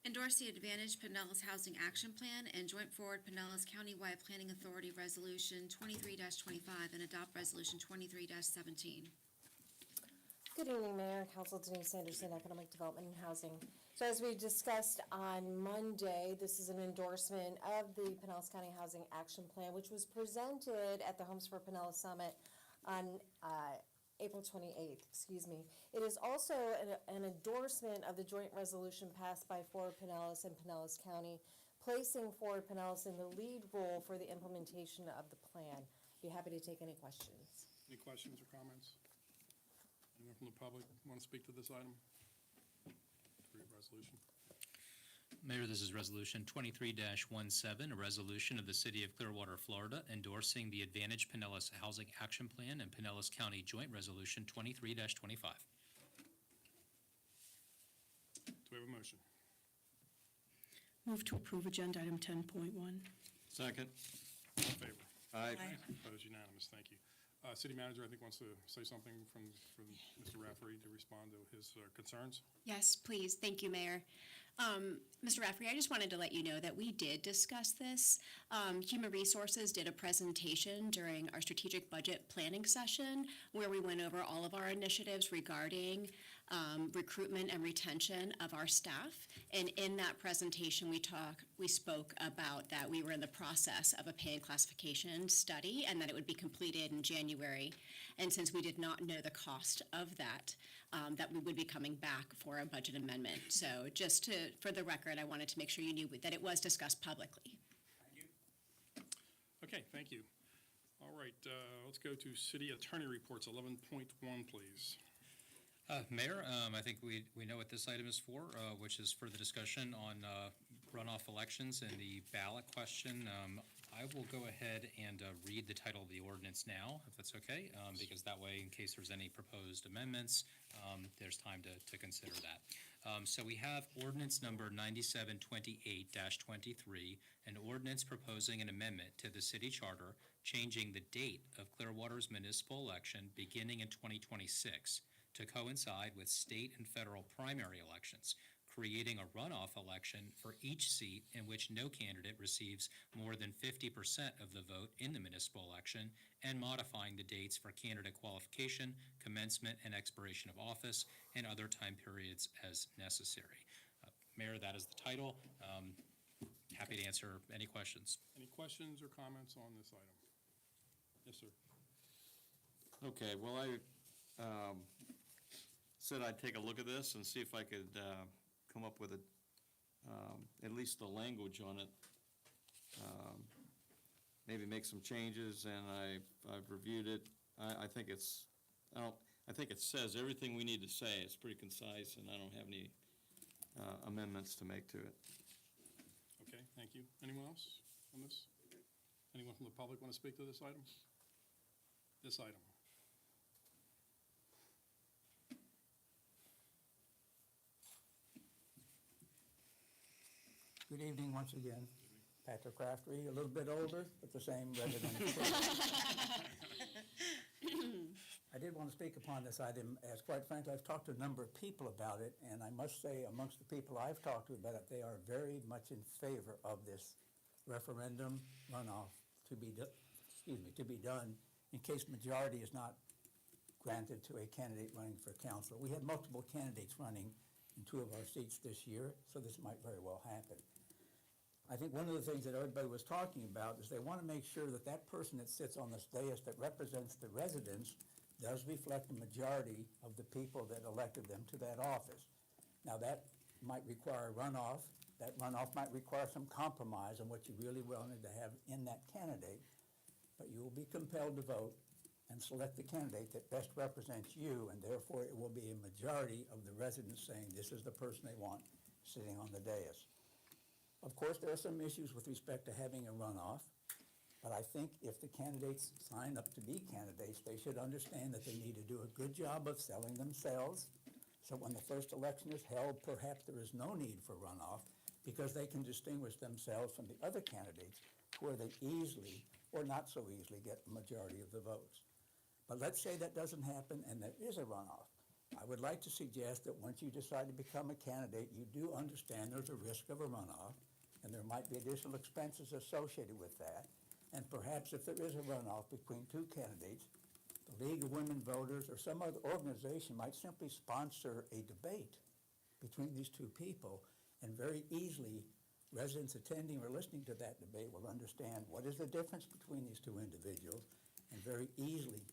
Speaker 9: Endorse the Advantage Pinellas Housing Action Plan and Joint Forward Pinellas Countywide Planning Authority Resolution 23-25 and adopt Resolution 23-17.
Speaker 13: Good evening, Mayor and Council. Denise Anderson, Economic Development and Housing. So as we discussed on Monday, this is an endorsement of the Pinellas County Housing Action Plan, which was presented at the Homes for Pinellas Summit on April 28th, It is also an endorsement of the joint resolution passed by Forward Pinellas and Pinellas County, placing Forward Pinellas in the lead role for the implementation of the plan. Be happy to take any questions.
Speaker 1: Any questions or comments? Anyone from the public want to speak to this item? Great resolution.
Speaker 12: Mayor, this is Resolution 23-17, a resolution of the City of Clearwater, Florida, endorsing the Advantage Pinellas Housing Action Plan and Pinellas County Joint Resolution 23-25.
Speaker 1: Do we have a motion?
Speaker 3: Move to approve agenda item 10.1.
Speaker 4: Second.
Speaker 1: All in favor?
Speaker 4: Aye.
Speaker 1: Opposed, unanimous. Thank you. City manager, I think, wants to say something from Mr. Rafferty to respond to his concerns.
Speaker 17: Yes, please. Thank you, Mayor. Mr. Rafferty, I just wanted to let you know that we did discuss this. Human Resources did a presentation during our strategic budget planning session where we went over all of our initiatives regarding recruitment and retention of our staff. And in that presentation, we spoke about that we were in the process of a pay and classification study and that it would be completed in January. And since we did not know the cost of that, that we would be coming back for a budget amendment. So just for the record, I wanted to make sure you knew that it was discussed publicly.
Speaker 1: Okay, thank you. All right, let's go to city attorney reports, 11.1, please.
Speaker 12: Mayor, I think we know what this item is for, which is for the discussion on runoff elections and the ballot question. I will go ahead and read the title of the ordinance now, if that's okay, because that way, in case there's any proposed amendments, there's time to consider that. So we have ordinance number 9728-23, an ordinance proposing an amendment to the city charter changing the date of Clearwater's municipal election beginning in 2026 to coincide with state and federal primary elections, creating a runoff election for each seat in which no candidate receives more than 50% of the vote in the municipal election, and modifying the dates for candidate qualification, commencement, and expiration of office, and other time periods as necessary. Mayor, that is the title. Happy to answer any questions.
Speaker 1: Any questions or comments on this item? Yes, sir.
Speaker 4: Okay, well, said I'd take a look at this and see if I could come up with at least the language on it. Maybe make some changes, and I've reviewed it. I think I think it says everything we need to say. It's pretty concise, and I don't have any amendments to make to it.
Speaker 1: Okay, thank you. Anyone else on this? Anyone from the public want to speak to this item? This item.
Speaker 16: Good evening once again. Patrick Raftery, a little bit older, but the same resident. I did want to speak upon this item, as quite frankly, I've talked to a number of people about it, and I must say, amongst the people I've talked to about it, they are very much in favor of this referendum runoff to be done in case majority is not granted to a candidate running for council. We had multiple candidates running in 2 of our seats this year, so this might very well happen. I think one of the things that everybody was talking about is they want to make sure that that person that sits on this dais that represents the residents does reflect the majority of the people that elected them to that office. Now, that might require a runoff. That runoff might require some compromise on what you really wanted to have in that candidate, but you will be compelled to vote and select the candidate that best represents you, and therefore it will be a majority of the residents saying this is the person they want sitting on the dais. Of course, there are some issues with respect to having a runoff, but I think if the candidates sign up to be candidates, they should understand that they need to do a good job of selling themselves, so when the first election is held, perhaps there is no need for runoff, because they can distinguish themselves from the other candidates where they easily or not so easily get a majority of the votes. But let's say that doesn't happen and there is a runoff. I would like to suggest that once you decide to become a candidate, you do understand there's a risk of a runoff, and there might be additional expenses associated with that. And perhaps if there is a runoff between 2 candidates, the League of Women Voters or some other organization might simply sponsor a debate between these 2 people, and very easily residents attending or listening to that debate will understand what is the difference between these 2 individuals, and very easily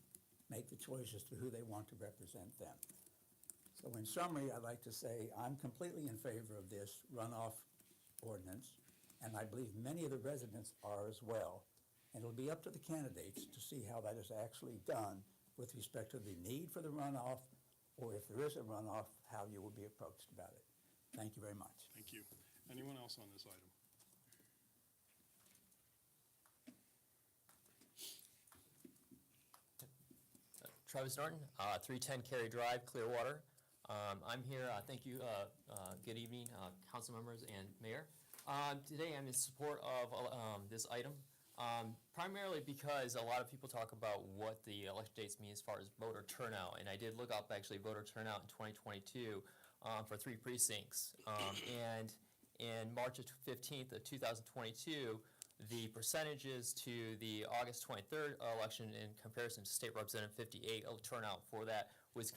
Speaker 16: make the choices to who they want to represent them. So in summary, I'd like to say I'm completely in favor of this runoff ordinance, and I believe many of the residents are as well. And it'll be up to the candidates to see how that is actually done with respect to the need for the runoff, or if there is a runoff, how you will be approached about it. Thank you very much.
Speaker 1: Thank you. Anyone else on this item?
Speaker 18: Travis Norton, 310 Cary Drive, Clearwater. I'm here, thank you, good evening, council members and mayor. Today I'm in support of this item, primarily because a lot of people talk about what the election dates mean as far as voter turnout, and I did look up actually voter turnout in 2022 for 3 precincts. And in March 15th of 2022, the percentages to the August 23rd election in comparison to State Representative 58 turnout for that was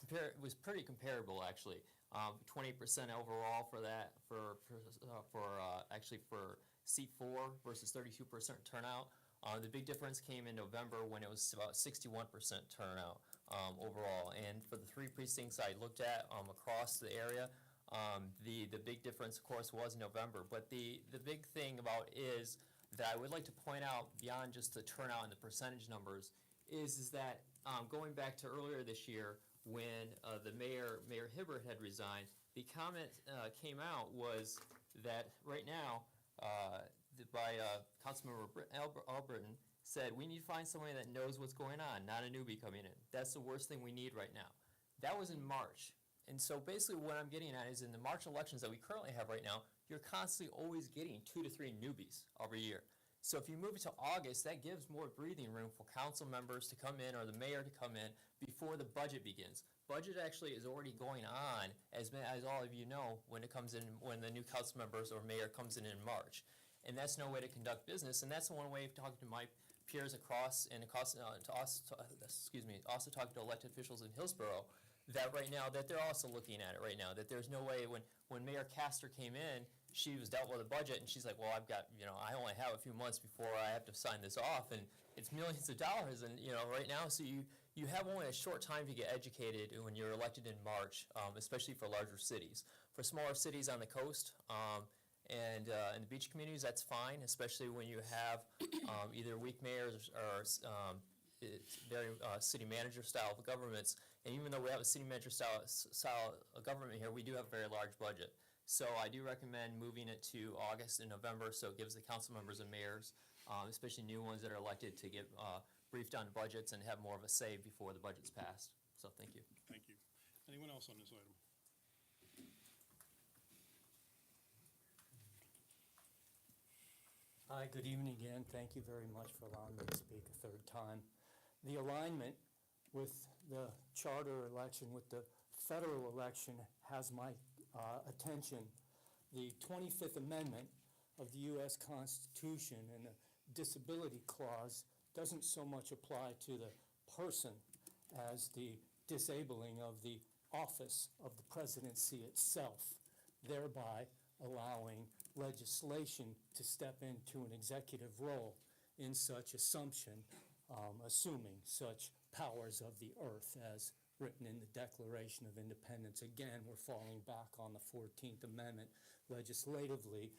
Speaker 18: pretty comparable, actually. 28% overall for that, actually for seat 4 versus 32% turnout. The big difference came in November when it was about 61% turnout overall. And for the 3 precincts I looked at across the area, the big difference, of course, was November. But the big thing about is that I would like to point out, beyond just the turnout and the percentage numbers, is that going back to earlier this year when the Mayor Hibbert had resigned, the comment came out was that right now, by Councilmember Albritton, said we need to find somebody that knows what's going on, not a newbie coming in. That's the worst thing we need right now. That was in March. And so basically what I'm getting at is in the March elections that we currently have right now, you're constantly always getting 2 to 3 newbies every year. So if you move it to August, that gives more breathing room for council members to come in or the mayor to come in before the budget begins. Budget actually is already going on, as all of you know, when the new council members or mayor comes in March. And that's no way to conduct business, and that's one way of talking to my peers across, and also talking to elected officials in Hillsborough, that right now, that they're also looking at it right now, that there's no way, when Mayor Castor came in, she was dealt with a budget, and she's like, well, I've got, I only have a few months before I have to sign this off, and it's millions of dollars, and, right now, so you have only a short time to get educated when you're elected in March, especially for larger cities. For smaller cities on the coast and in the beach communities, that's fine, especially when you have either weak mayors or very city manager style of governments. And even though we have a city manager style of government here, we do have a very large budget. So I do recommend moving it to August and November, so it gives the council members and mayors, especially new ones that are elected, to get briefed on budgets and have more of a say before the budget's passed. So thank you.
Speaker 1: Thank you. Anyone else on this item?
Speaker 15: Hi, good evening again. Thank you very much for allowing me to speak a third time. The alignment with the charter election, with the federal election, has my attention. The 25th Amendment of the U.S. Constitution and the disability clause doesn't so much apply to the person as the disabling of the office of the presidency itself, thereby allowing legislation to step into an executive role in such assumption, assuming such powers of the earth as written in the Declaration of Independence. Again, we're falling back on the 14th Amendment, legislatively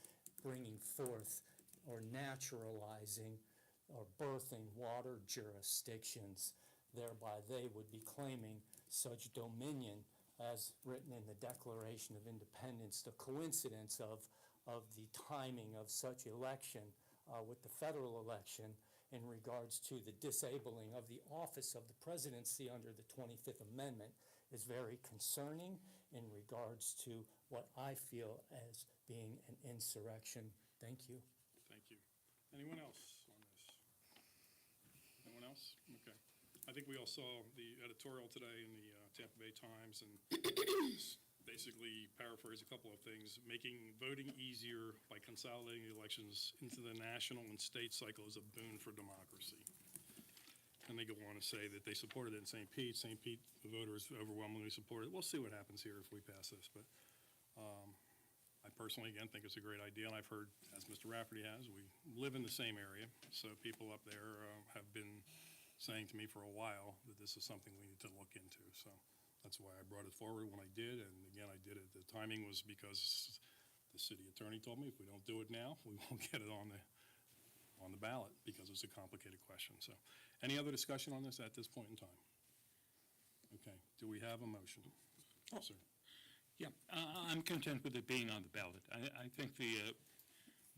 Speaker 15: bringing forth or naturalizing or birthing water jurisdictions. Thereby, they would be claiming such dominion as written in the Declaration of Independence. The coincidence of the timing of such election with the federal election in regards to the disabling of the office of the presidency under the 25th Amendment is very concerning in regards to what I feel as being an insurrection. Thank you.
Speaker 1: Thank you. Anyone else on this? Anyone else? Okay. I think we all saw the editorial today in the Tampa Bay Times, and basically paraphrase a couple of things. Making voting easier by consolidating the elections into the national and state cycle is a boon for democracy. And they go on to say that they supported it in St. Pete. St. Pete, the voters overwhelmingly supported it. We'll see what happens here if we pass this, but I personally, again, think it's a great idea, and I've heard, as Mr. Rafferty has, we live in the same area, so people up there have been saying to me for a while that this is something we need to look into. So that's why I brought it forward when I did, and again, I did it. The timing was because the city attorney told me if we don't do it now, we won't get it on the ballot because it's a complicated question. So any other discussion on this at this point in time? Okay, do we have a motion? Oh, sir.
Speaker 11: Yeah, I'm content with it being on the ballot. I think the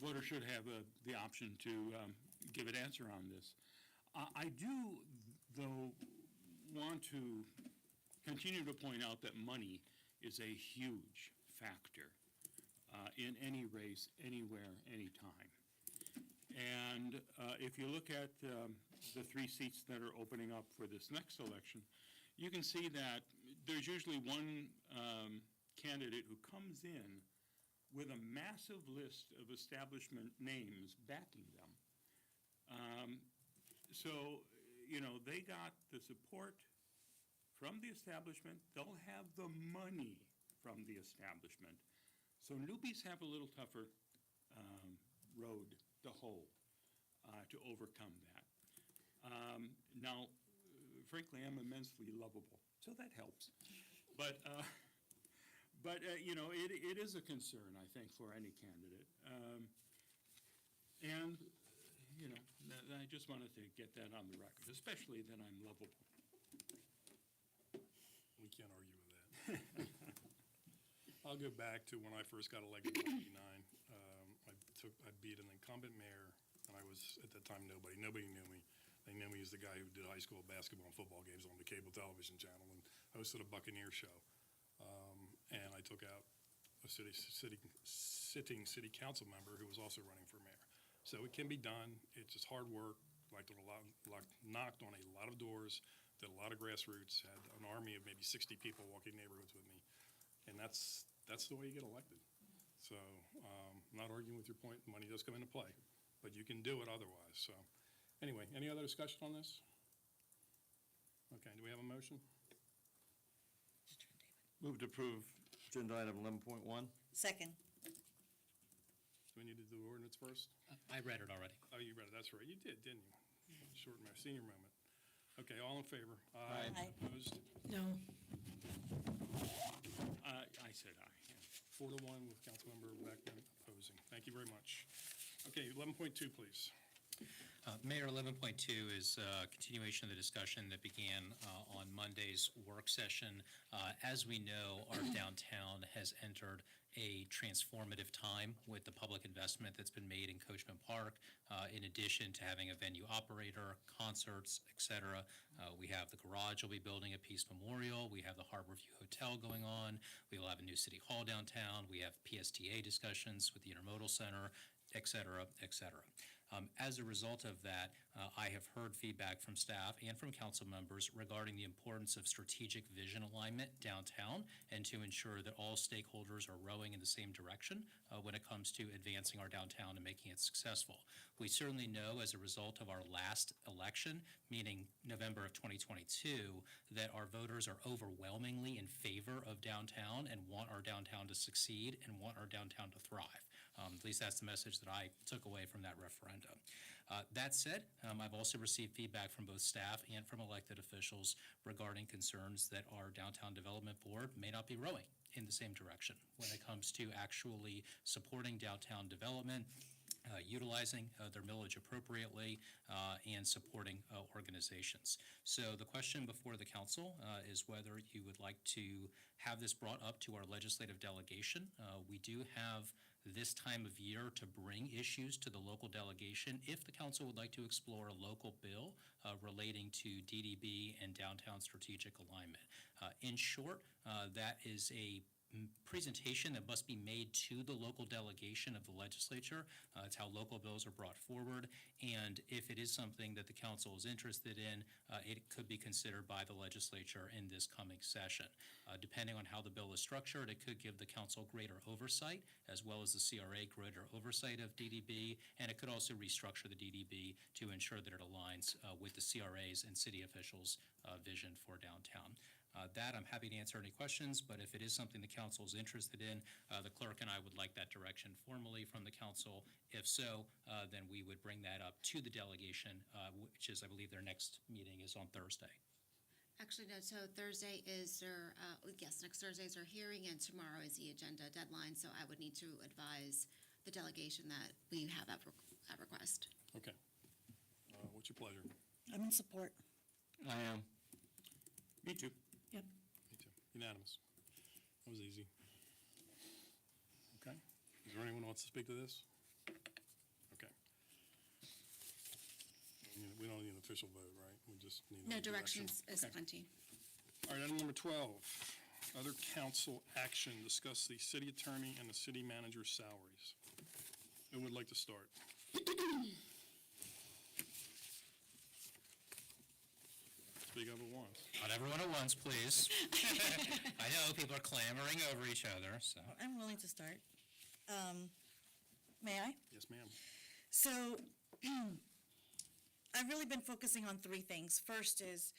Speaker 11: voter should have the option to give an answer on this. I do, though, want to continue to point out that money is a huge factor in any race, anywhere, anytime. And if you look at the 3 seats that are opening up for this next election, you can see that there's usually one candidate who comes in with a massive list of establishment names backing them. So, you know, they got the support from the establishment. They'll have the money from the establishment. So newbies have a little tougher road to hoe to overcome that. Now, frankly, I'm immensely lovable, so that helps. But you know, it is a concern, I think, for any candidate. And, you know, I just wanted to get that on the record, especially that I'm lovable.
Speaker 1: We can't argue with that. I'll go back to when I first got elected in 1989. I beat an incumbent mayor, and I was, at that time, nobody knew me. They knew me as the guy who did high school basketball and football games on the cable television channel and hosted a Buccaneer show. And I took out a sitting city council member who was also running for mayor. So it can be done. It's just hard work. Knocked on a lot of doors, did a lot of grassroots, had an army of maybe 60 people walking neighborhoods with me. And that's the way you get elected. So I'm not arguing with your point. Money does come into play, but you can do it otherwise. So anyway, any other discussion on this? Okay, do we have a motion?
Speaker 4: Move to approve agenda item 11.1.
Speaker 3: Second.
Speaker 1: Do we need to do ordinance first?
Speaker 12: I read it already.
Speaker 1: Oh, you read it, that's right. You did, didn't you? Senior moment. Okay, all in favor?
Speaker 3: Aye.
Speaker 1: Opposed?
Speaker 5: No.
Speaker 11: I said aye. Yeah.
Speaker 1: 4-1 with Councilmember Beckman opposing. Thank you very much. Okay, 11.2, please.
Speaker 12: Mayor, 11.2 is a continuation of the discussion that began on Monday's work session. As we know, our downtown has entered a transformative time with the public investment that's been made in Coachman Park, in addition to having a venue operator, concerts, et cetera. We have the garage we'll be building at Peace Memorial. We have the Harborview Hotel going on. We will have a new city hall downtown. We have PSTA discussions with the Intermodal Center, et cetera, et cetera. As a result of that, I have heard feedback from staff and from council members regarding the importance of strategic vision alignment downtown and to ensure that all stakeholders are rowing in the same direction when it comes to advancing our downtown and making it successful. We certainly know as a result of our last election, meaning November of 2022, that our voters are overwhelmingly in favor of downtown and want our downtown to succeed and want our downtown to thrive. At least that's the message that I took away from that referendum. That said, I've also received feedback from both staff and from elected officials regarding concerns that our Downtown Development Board may not be rowing in the same direction when it comes to actually supporting downtown development, utilizing their millage appropriately, and supporting organizations. So the question before the council is whether you would like to have this brought up to our legislative delegation. We do have this time of year to bring issues to the local delegation if the council would like to explore a local bill relating to DDB and downtown strategic alignment. In short, that is a presentation that must be made to the local delegation of the legislature. It's how local bills are brought forward, and if it is something that the council is interested in, it could be considered by the legislature in this coming session. Depending on how the bill is structured, it could give the council greater oversight, as well as the CRA greater oversight of DDB, and it could also restructure the DDB to ensure that it aligns with the CRA's and city officials' vision for downtown. That, I'm happy to answer any questions, but if it is something the council is interested in, the clerk and I would like that direction formally from the council. If so, then we would bring that up to the delegation, which is, I believe, their next meeting is on Thursday.
Speaker 9: Actually, no, so Thursday is their, yes, next Thursday is our hearing, and tomorrow is the agenda deadline, so I would need to advise the delegation that we have at request.
Speaker 1: Okay. What's your pleasure?
Speaker 3: I'm in support.
Speaker 11: I am. Me too.
Speaker 3: Yep.
Speaker 1: Me too. Unanimous. That was easy. Okay. Is there anyone who wants to speak to this? Okay. We don't need an official vote, right? We just need
Speaker 9: No,
Speaker 1: a direction.
Speaker 9: directions is
Speaker 1: Okay.
Speaker 9: plenty.
Speaker 1: All right, item number 12, other council action, discuss the city attorney and the city manager's salaries. Who would like to start? Speak up at once.
Speaker 12: Not everyone at once, please. I know people are clamoring over each other, so.
Speaker 3: I'm willing to start. May I?
Speaker 1: Yes, ma'am.
Speaker 3: So I've really been focusing on three things. First is,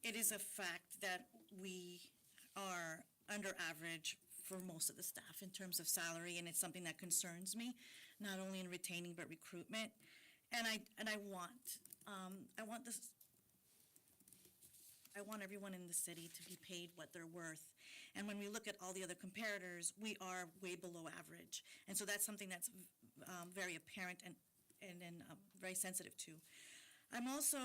Speaker 3: it is a fact that we are under average for most of the staff in terms of salary, and it's something that concerns me, not only in retaining but recruitment. And I want everyone in the city to be paid what they're worth. And when we look at all the other comparators, we are way below average. And so that's something that's very apparent and very sensitive to. I'm also,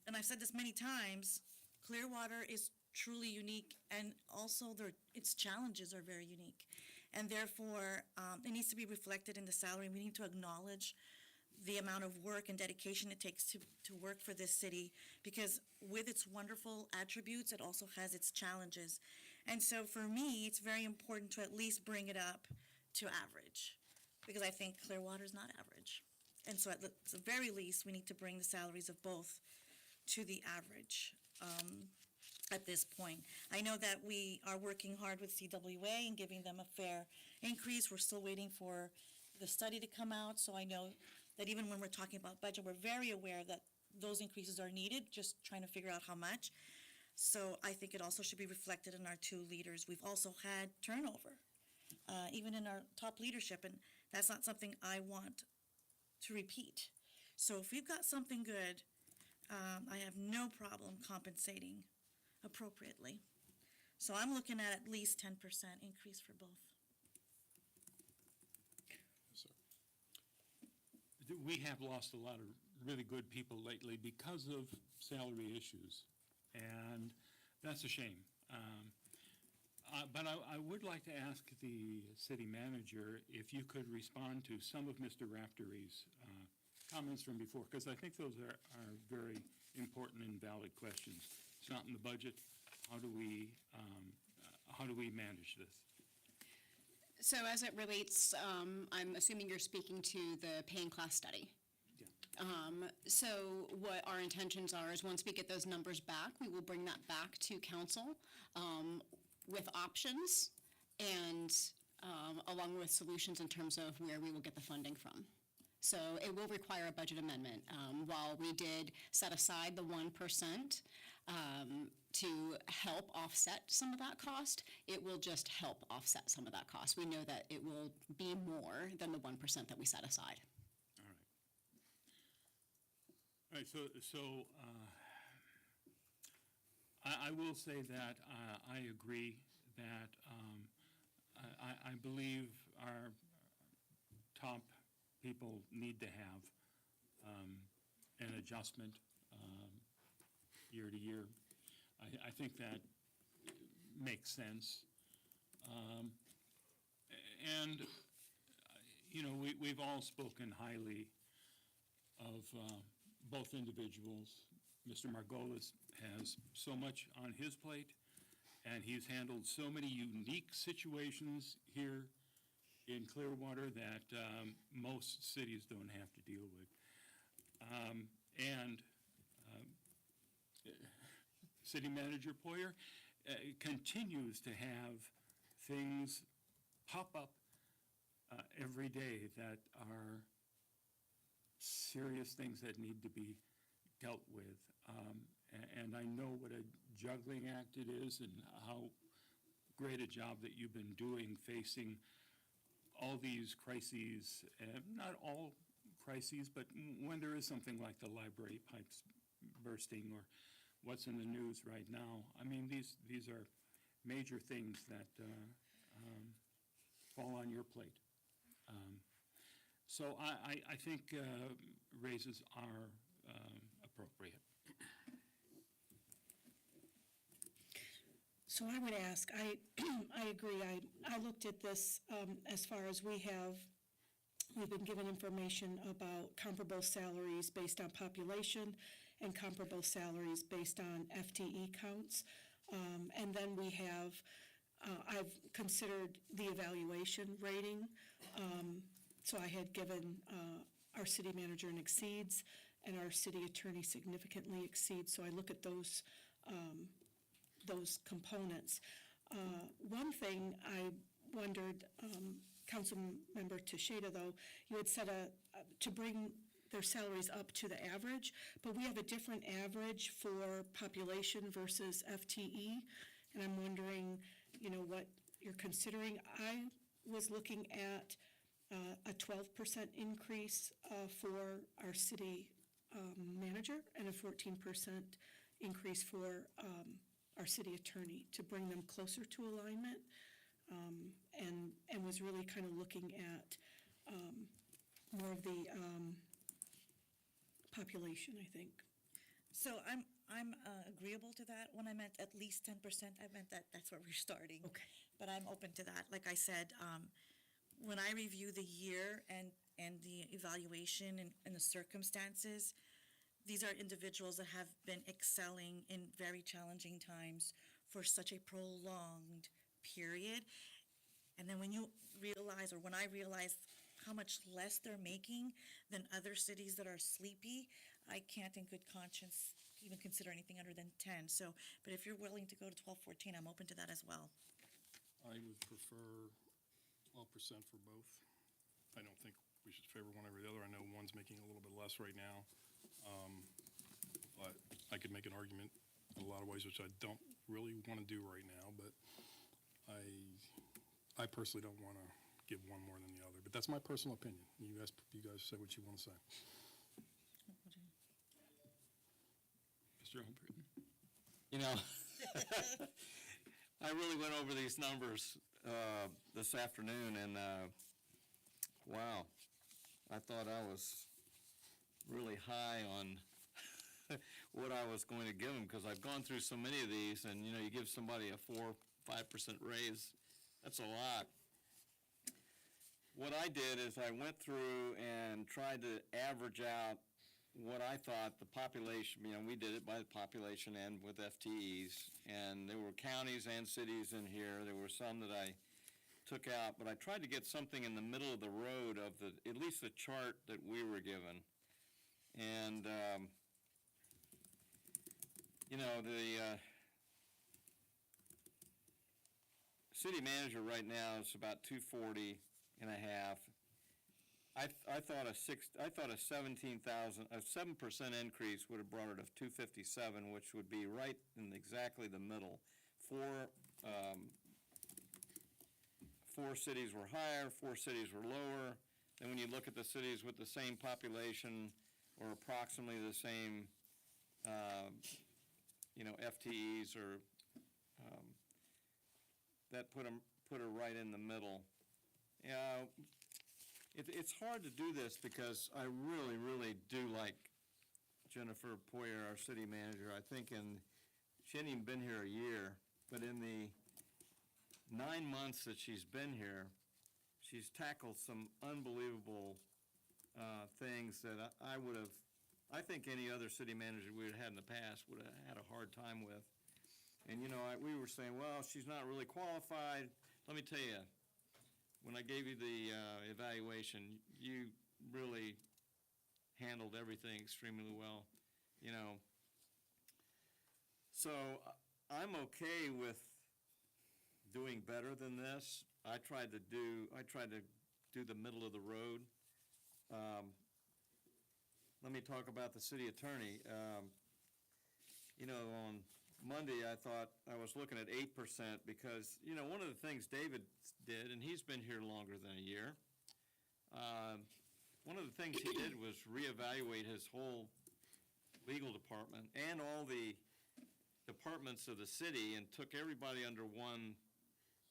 Speaker 3: and I've said this many times, Clearwater is truly unique, and also its challenges are very unique. And therefore, it needs to be reflected in the salary. We need to acknowledge the amount of work and dedication it takes to work for this city, because with its wonderful attributes, it also has its challenges. And so for me, it's very important to at least bring it up to average, because I think Clearwater is not average. And so at the very least, we need to bring the salaries of both to the average at this point. I know that we are working hard with CWA and giving them a fair increase. We're still waiting for the study to come out, so I know that even when we're talking about budget, we're very aware that those increases are needed, just trying to figure out how much. So I think it also should be reflected in our two leaders. We've also had turnover, even in our top leadership, and that's not something I want to repeat. So if we've got something good, I have no problem compensating appropriately. So I'm looking at least 10% increase for both.
Speaker 11: We have lost a lot of really good people lately because of salary issues, and that's a shame. But I would like to ask the city manager if you could respond to some of Mr. Raftery's comments from before, because I think those are very important and valid questions. It's not in the budget. How do we manage this?
Speaker 17: So as it relates, I'm assuming you're speaking to the paying class study. So what our intentions are is once we get those numbers back, we will bring that back to council with options and along with solutions in terms of where we will get the funding from. So it will require a budget amendment. While we did set aside the 1% to help offset some of that cost, it will just help offset some of that cost. We know that it will be more than the 1% that we set aside.
Speaker 11: All right, so I will say that I agree that I believe our top people need to have an adjustment year to year. I think that makes sense. And, you know, we've all spoken highly of both individuals. Mr. Margolis has so much on his plate, and he's handled so many unique situations here in Clearwater that most cities don't have to deal with. And City Manager Poyer continues to have things pop up every day that are serious things that need to be dealt with. And I know what a juggling act it is and how great a job that you've been doing facing all these crises, not all crises, but when there is something like the library pipes bursting or what's in the news right now. I mean, these are major things that fall on your plate. So I think raises are appropriate.
Speaker 19: So I would ask, I agree, I looked at this as far as we've been given information about comparable salaries based on population and comparable salaries based on FTE counts. And then we have, I've considered the evaluation rating. So I had given our city manager an exceeds and our city attorney significantly exceeds. So I look at those components. One thing I wondered, Councilmember Teixeira, though, you had said to bring their salaries up to the average, but we have a different average for population versus FTE, and I'm wondering, you know, what you're considering. I was looking at a 12% increase for our city manager and a 14% increase for our city attorney to bring them closer to alignment, and was really kind of looking at more of the population, I think.
Speaker 3: So I'm agreeable to that. When I meant at least 10%, I meant that's where we're starting.
Speaker 19: Okay.
Speaker 3: But I'm open to that. Like I said, when I review the year and the evaluation and the circumstances, these are individuals that have been excelling in very challenging times for such a prolonged period. And then when you realize, or when I realize how much less they're making than other cities that are sleepy, I can't in good conscience even consider anything under than 10. So, but if you're willing to go to 12, 14, I'm open to that as well.
Speaker 1: I would prefer 12% for both. I don't think we should favor one over the other. I know one's making a little bit less right now, but I could make an argument in a lot of ways, which I don't really want to do right now, but I personally don't want to give one more than the other, but that's my personal opinion. You guys say what you want to say.
Speaker 11: Mr. Humphrey.
Speaker 4: You know, I really went over these numbers this afternoon, and wow, I thought I was really high on what I was going to give them, because I've gone through so many of these, and you know, you give somebody a 4-5% raise, that's a lot. What I did is I went through and tried to average out what I thought the population, you know, we did it by the population and with FTEs, and there were counties and cities in here. There were some that I took out, but I tried to get something in the middle of the road of the, at least the chart that we were given. And, you know, the city manager right now is about 240 and a half. I thought a 17,000, a 7% increase would have brought it to 257, which would be right in exactly the middle. Four cities were higher, 4 cities were lower. Then when you look at the cities with the same population or approximately the same, you know, FTEs, or that put her right in the middle. Yeah, it's hard to do this because I really, really do like Jennifer Poyer, our city manager. I think she hadn't even been here a year, but in the 9 months that she's been here, she's tackled some unbelievable things that I think any other city manager we would have had in the past would have had a hard time with. And, you know, we were saying, well, she's not really qualified. Let me tell you, when I gave you the evaluation, you really handled everything extremely well, you know. So I'm okay with doing better than this. I tried to do the middle of the road. Let me talk about the city attorney. You know, on Monday, I thought I was looking at 8% because, you know, one of the things David did, and he's been here longer than a year, one of the things he did was reevaluate his whole legal department and all the departments of the city and took everybody under one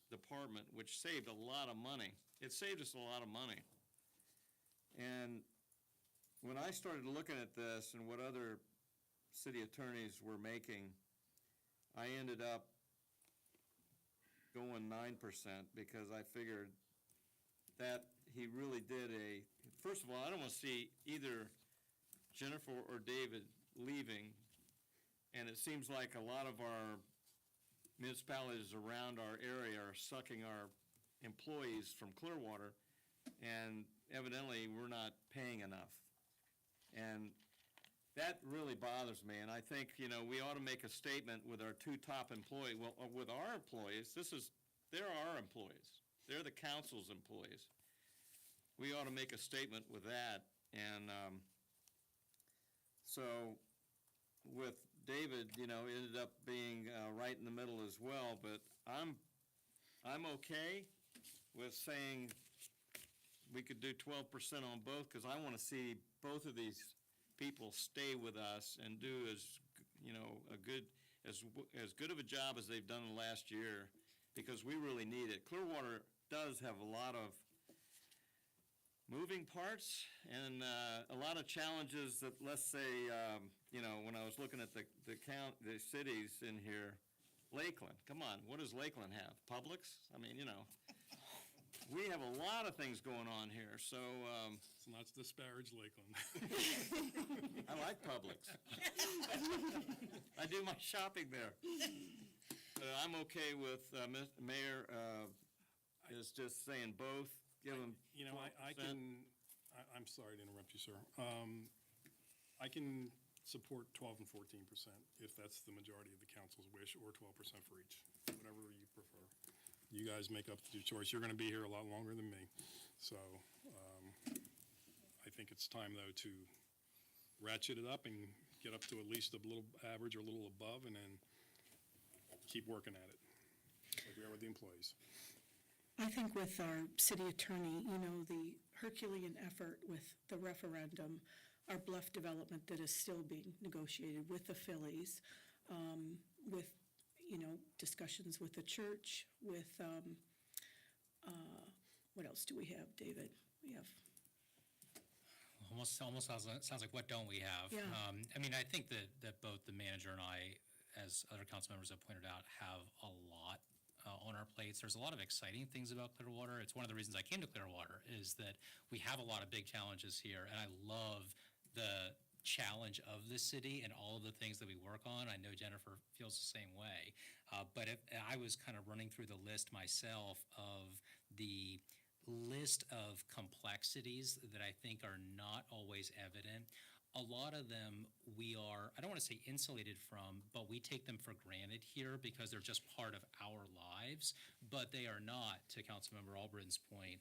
Speaker 4: department, which saved a lot of money. It saved us a lot of money. And when I started looking at this and what other city attorneys were making, I ended up going 9% because I figured that he really did first of all, I don't want to see either Jennifer or David leaving, and it seems like a lot of our municipalities around our area are sucking our employees from Clearwater, and evidently we're not paying enough. And that really bothers me, and I think, you know, we ought to make a statement with our 2 top employees, well, with our employees. They're our employees. They're the council's employees. We ought to make a statement with that. And so with David, you know, ended up being right in the middle as well, but I'm okay with saying we could do 12% on both, because I want to see both of these people stay with us and do as, you know, as good of a job as they've done in the last year, because we really need it. Clearwater does have a lot of moving parts and a lot of challenges that, let's say, you know, when I was looking at the cities in here, Lakeland, come on, what does Lakeland have? Publix? I mean, you know, we have a lot of things going on here, so.
Speaker 1: Let's not disparage Lakeland.
Speaker 4: I like Publix. I do my shopping there. I'm okay with Mayor is just saying both, give them 12%.
Speaker 1: You know, I'm sorry to interrupt you, sir. I can support 12 and 14% if that's the majority of the council's wish, or 12% for each, whatever you prefer. You guys make up the choice. You're going to be here a lot longer than me. So I think it's time, though, to ratchet it up and get up to at least a little average or a little above, and then keep working at it, like we are with the employees.
Speaker 19: I think with our city attorney, you know, the Herculean effort with the referendum our Bluff development that is still being negotiated with the Phillies, with, discussions with the church, with, what else do we have, David? We have,
Speaker 12: Almost sounds like, what don't we have?
Speaker 19: Yeah.
Speaker 12: I mean, I think that both the manager and I, as other council members have pointed out, have a lot on our plates. There's a lot of exciting things about Clearwater. It's one of the reasons I came to Clearwater, is that we have a lot of big challenges here, and I love the challenge of the city and all of the things that we work on. I know Jennifer feels the same way. But I was kind of running through the list myself of the list of complexities that I think are not always evident. A lot of them we are, I don't want to say insulated from, but we take them for granted here because they're just part of our lives, but they are not, to Councilmember Albritton's point,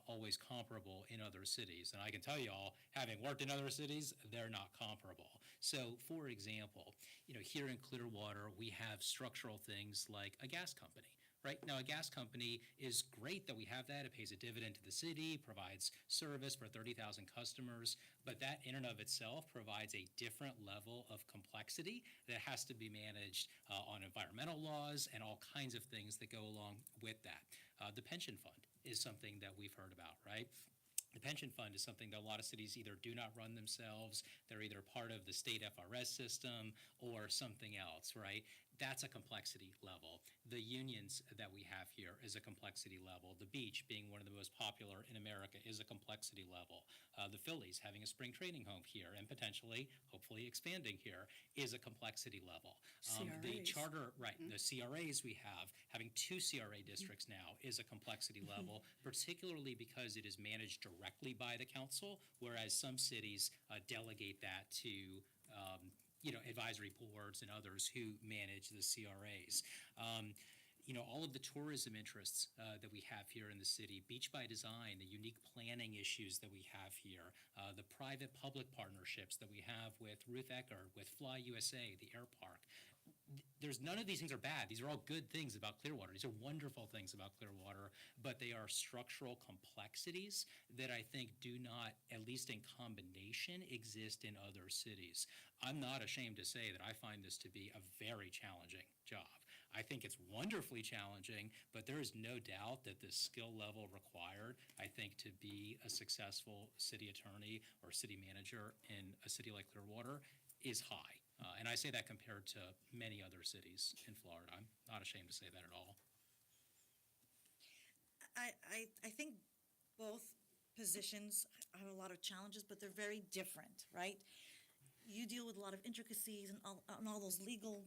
Speaker 12: always comparable in other cities. And I can tell you all, having worked in other cities, they're not comparable. So, for example, here in Clearwater, we have structural things like a gas company. Right now, a gas company is great that we have that. It pays a dividend to the city, provides service for 30,000 customers, but that in and of itself provides a different level of complexity that has to be managed on environmental laws and all kinds of things that go along with that. The pension fund is something that we've heard about, right? The pension fund is something that a lot of cities either do not run themselves, they're either part of the state FRS system or something else, right? That's a complexity level. The unions that we have here is a complexity level. The beach, being one of the most popular in America, is a complexity level. The Phillies having a spring training home here and potentially, hopefully expanding here, is a complexity level. The
Speaker 19: CRAs.
Speaker 12: charter, right, the CRAs we have, having 2 CRA districts now is a complexity level, particularly because it is managed directly by the council, whereas some cities delegate that to advisory boards and others who manage the CRAs. All of the tourism interests that we have here in the city, Beach by Design, the unique planning issues that we have here, the private-public partnerships that we have with Ruth Ecker, with Fly USA, the air park. None of these things are bad. These are all good things about Clearwater. These are wonderful things about Clearwater, but they are structural complexities that I think do not, at least in combination, exist in other cities. I'm not ashamed to say that I find this to be a very challenging job. I think it's wonderfully challenging, but there is no doubt that the skill level required, I think, to be a successful city attorney or city manager in a city like Clearwater is high. And I say that compared to many other cities in Florida. I'm not ashamed to say that at all.
Speaker 3: I think both positions have a lot of challenges, but they're very different, right? You deal with a lot of intricacies and all those legal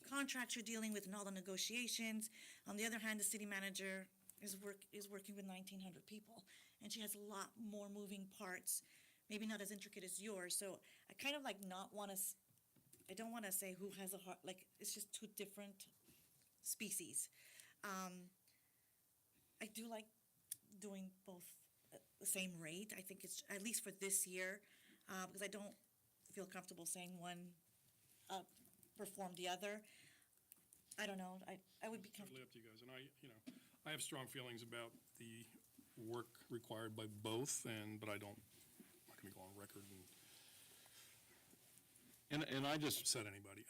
Speaker 3: contracts you're dealing with and all the negotiations. On the other hand, the city manager is working with 1,900 people, and she has a lot more moving parts, maybe not as intricate as yours. So I kind of I don't want to say who has a heart, it's just two different species. I do like doing both at the same rate. I think it's, at least for this year, because I don't feel comfortable saying one performed the other. I don't know, I would be
Speaker 1: Totally
Speaker 3: comfortable.
Speaker 1: up to you guys, and I have strong feelings about the work required by both, but I'm not gonna go on record and I just upset anybody.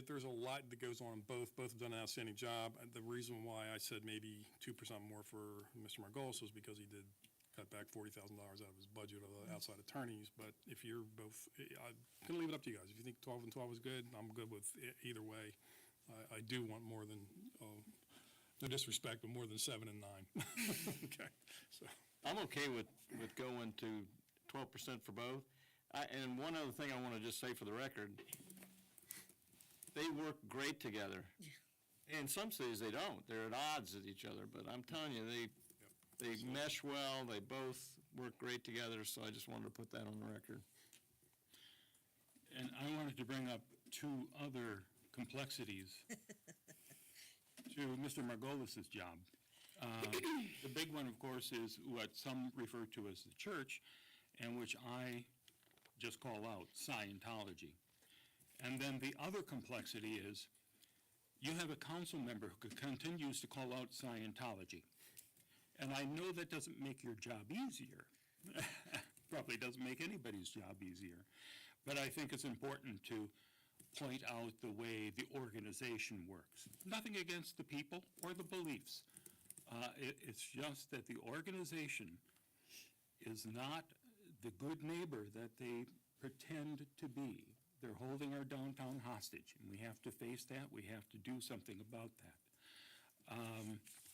Speaker 1: There's a lot that goes on in both. Both have done an outstanding job. The reason why I said maybe 2% more for Mr. Margolis was because he did cut back $40,000 out of his budget of the outside attorneys. But if you're both, I'm gonna leave it up to you guys. If you think 12 and 12 is good, I'm good with either way. I do want more than, no disrespect, but more than 7 and 9. Okay, so.
Speaker 4: I'm okay with going to 12% for both. And one other thing I want to just say for the record, they work great together. In some cities, they don't. They're at odds with each other. But I'm telling you, they mesh well. They both work great together. So I just wanted to put that on the record.
Speaker 11: And I wanted to bring up 2 other complexities to Mr. Margolis's job. The big one, of course, is what some refer to as the church, and which I just call out, Scientology. And then the other complexity is you have a council member who continues to call out Scientology. And I know that doesn't make your job easier, probably doesn't make anybody's job easier. But I think it's important to point out the way the organization works. Nothing against the people or the beliefs. It's just that the organization is not the good neighbor that they pretend to be. They're holding our downtown hostage, and we have to face that. We have to do something about that.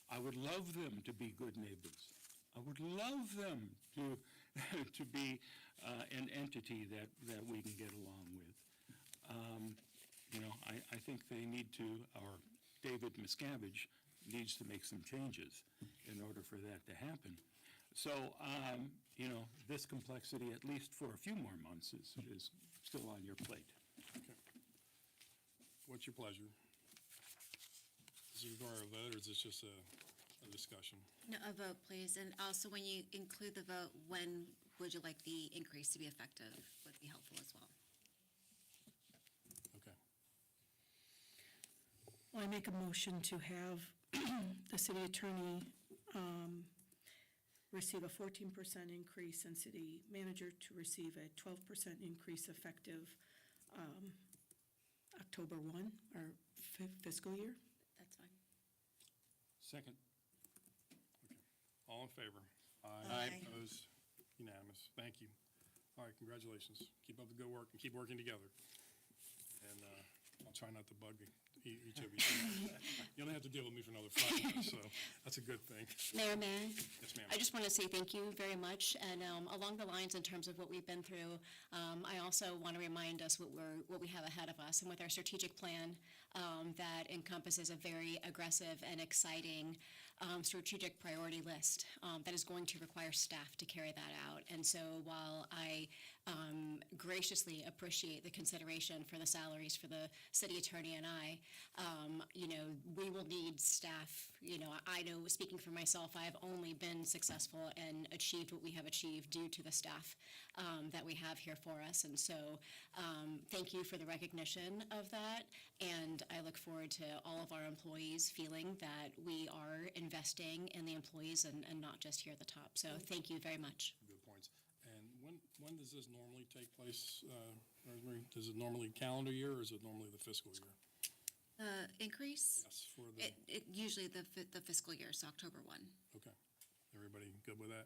Speaker 11: I would love them to be good neighbors. I would love them to to be an entity that we can get along with. I think they need to, or David Miscavige needs to make some changes in order for that to happen. So, this complexity, at least for a few more months, is still on your plate.
Speaker 1: Okay. What's your pleasure? Does it require a vote, or is this just a discussion?
Speaker 9: No, a vote, please. And also, when you include the vote, when would you like the increase to be effective would be helpful as well.
Speaker 1: Okay.
Speaker 19: Well, I make a motion to have the city attorney receive a 14% increase and city manager to receive a 12% increase effective October 1, our fiscal year.
Speaker 9: That's fine.
Speaker 1: Second. Okay. All in favor?
Speaker 9: Aye.
Speaker 1: Opposed? Unanimous. Thank you. All right, congratulations. Keep up the good work and keep working together. And I'll try not to bug each of you. You only have to deal with me for another 5 minutes, so that's a good thing.
Speaker 17: Mayor, may I?
Speaker 1: Yes, ma'am.
Speaker 17: I just want to say thank you very much, and along the lines in terms of what we've been through, I also want to remind us what we have ahead of us, and with our strategic plan that encompasses a very aggressive and exciting strategic priority list that is going to require staff to carry that out. And so while I graciously appreciate the consideration for the salaries for the city attorney and I, we will need staff. I know, speaking for myself, I have only been successful and achieved what we have achieved due to the staff that we have here for us. And so thank you for the recognition of that. And I look forward to all of our employees feeling that we are investing in the employees and not just here at the top. So thank you very much.
Speaker 1: Good points. And when does this normally take place, Rosemary? Does it normally calendar year, or is it normally the fiscal year?
Speaker 9: Increase?
Speaker 1: Yes, for the,
Speaker 9: Usually the fiscal year, so October 1.
Speaker 1: okay. Everybody good with that?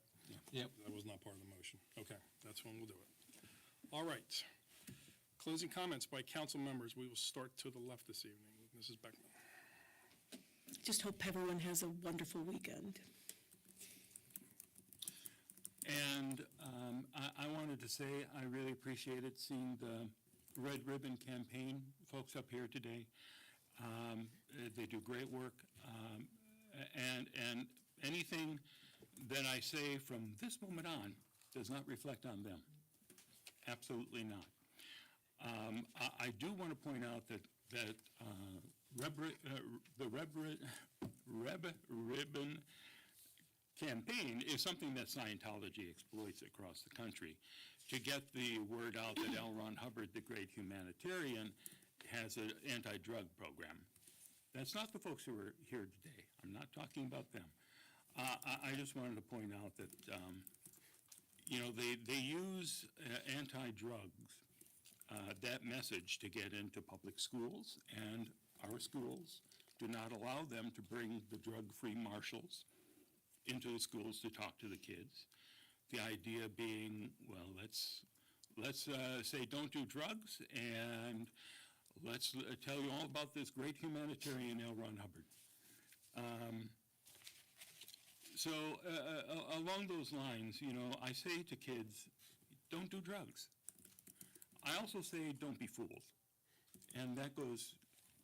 Speaker 12: Yep.
Speaker 1: That was not part of the motion. Okay, that's when we'll do it. All right. Closing comments by council members. We will start to the left this evening with Mrs. Beckman.
Speaker 19: Just hope everyone has a wonderful weekend.
Speaker 11: And I wanted to say I really appreciated seeing the Red Ribbon Campaign folks up here today. They do great work. And anything that I say from this moment on does not reflect on them. Absolutely not. I do want to point out that the Red Ribbon Campaign is something that Scientology exploits across the country to get the word out that L. Ron Hubbard, the great humanitarian, has an anti-drug program. That's not the folks who are here today. I'm not talking about them. I just wanted to point out that, they use anti-drugs, that message, to get into public schools, and our schools do not allow them to bring the drug-free marshals into the schools to talk to the kids. The idea being, well, let's say don't do drugs, and let's tell you all about this great humanitarian L. Ron Hubbard. So along those lines, I say to kids, don't do drugs. I also say don't be fooled. And that goes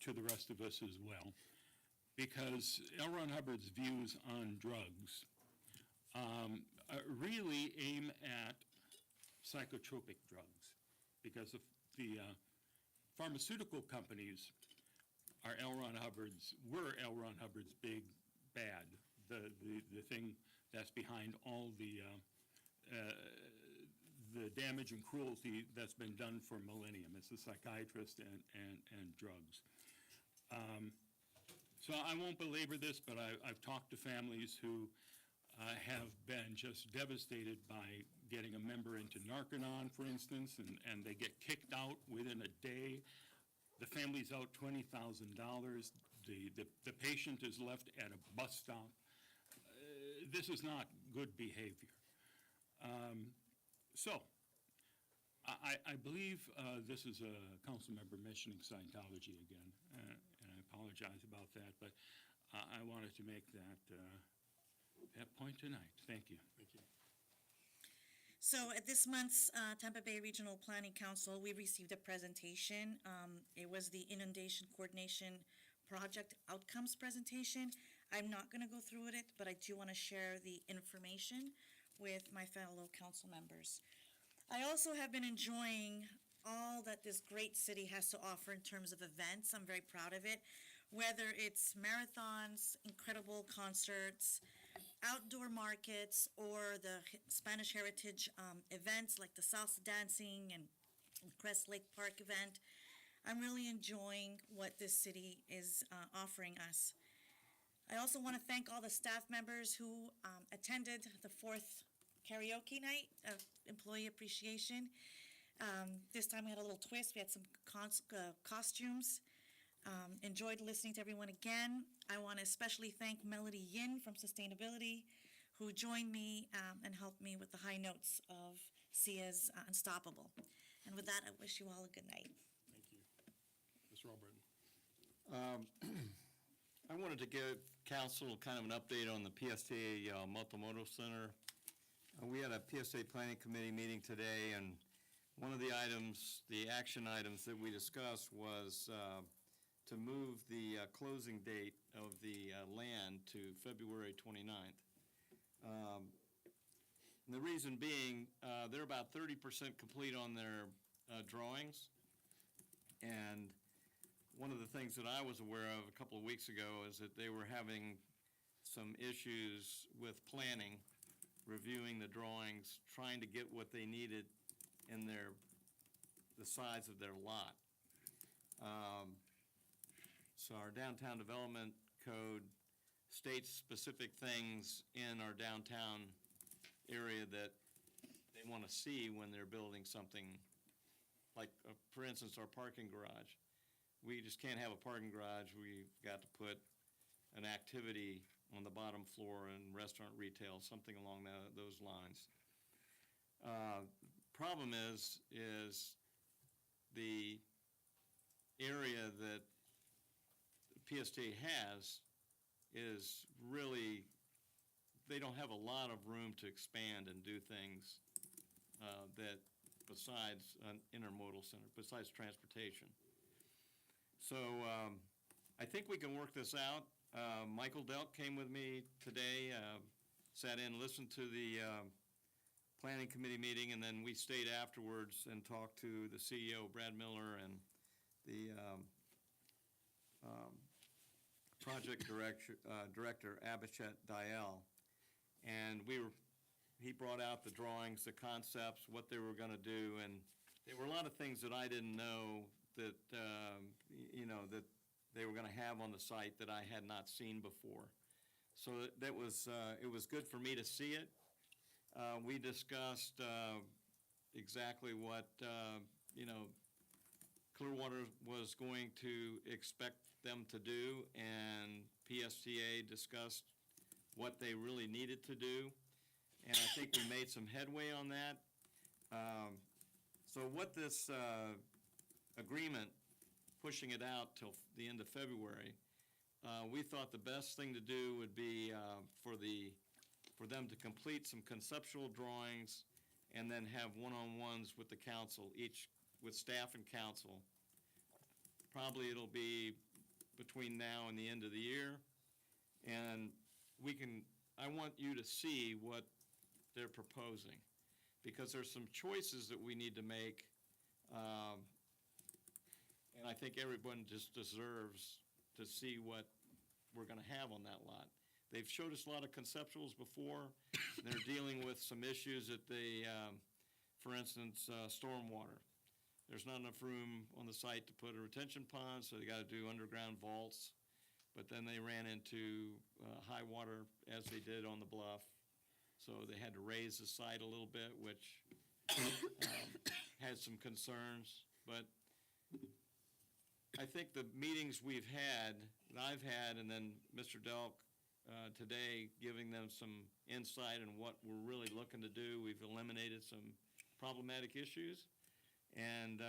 Speaker 11: to the rest of us as well. Because L. Ron Hubbard's views on drugs really aim at psychotropic drugs. Because the pharmaceutical companies were L. Ron Hubbard's big bad, the thing that's behind all the damage and cruelty that's been done for millennium. It's the psychiatrist and drugs. So I won't belabor this, but I've talked to families who have been just devastated by getting a member into Narconon, for instance, and they get kicked out within a day. The family's out $20,000. The patient is left at a bus stop. This is not good behavior. So, I believe this is a council member mentioning Scientology again, and I apologize about that, but I wanted to make that point tonight. Thank you.
Speaker 1: Thank you.
Speaker 3: So at this month's Tampa Bay Regional Planning Council, we received a presentation. It was the Inundation Coordination Project Outcomes presentation. I'm not going to go through it, but I do want to share the information with my fellow council members. I also have been enjoying all that this great city has to offer in terms of events. I'm very proud of it, whether it's marathons, incredible concerts, outdoor markets, or the Spanish heritage events like the salsa dancing and Crest Lake Park event. I'm really enjoying what this city is offering us. I also want to thank all the staff members who attended the fourth karaoke night of employee appreciation. This time we had a little twist. We had some costumes. Enjoyed listening to everyone again. I want to especially thank Melody Yin from Sustainability, who joined me and helped me with the high notes of SIA's Unstoppable. And with that, I wish you all a good night.
Speaker 1: Thank you. Mr. Albritton.
Speaker 4: I wanted to give council kind of an update on the PSTA Multimodal Center. We had a PSA Planning Committee meeting today, and one of the items, the action items that we discussed was to move the closing date of the land to February 29th. And the reason being, they're about 30% complete on their drawings, and one of the things that I was aware of a couple of weeks ago is that they were having some issues with planning, reviewing the drawings, trying to get what they needed in the size of their lot. So our downtown development code states specific things in our downtown area that they want to see when they're building something, like, for instance, our parking garage. We just can't have a parking garage. We've got to put an activity on the bottom floor and restaurant retail, something along those lines. Problem is the area that PSTA has is really, they don't have a lot of room to expand and do things that besides an intermodal center, besides transportation. So I think we can work this out. Michael Delk came with me today, sat in, listened to the planning committee meeting, and then we stayed afterwards and talked to the CEO, Brad Miller, and the project director, Abhishek Dayal. And he brought out the drawings, the concepts, what they were going to do, and there were a lot of things that I didn't know that, that they were going to have on the site that I had not seen before. So that was, it was good for me to see it. We discussed exactly what, Clearwater was going to expect them to do, and PSTA discussed what they really needed to do, and I think we made some headway on that. So what this agreement, pushing it out till the end of February, we thought the best thing to do would be for them to complete some conceptual drawings and then have one-on-ones with the council, each with staff and council. Probably it'll be between now and the end of the year, and I want you to see what they're proposing, because there's some choices that we need to make, and I think everyone just deserves to see what we're going to have on that lot. They've showed us a lot of conceptuals before. They're dealing with some issues that they, for instance, stormwater. There's not enough room on the site to put a retention pond, so they got to do underground vaults. But then they ran into high water, as they did on the bluff, so they had to raise the site a little bit, which had some concerns. But I think the meetings we've had, that I've had, and then Mr. Delk today, giving them some insight on what we're really looking to do, we've eliminated some problematic issues. And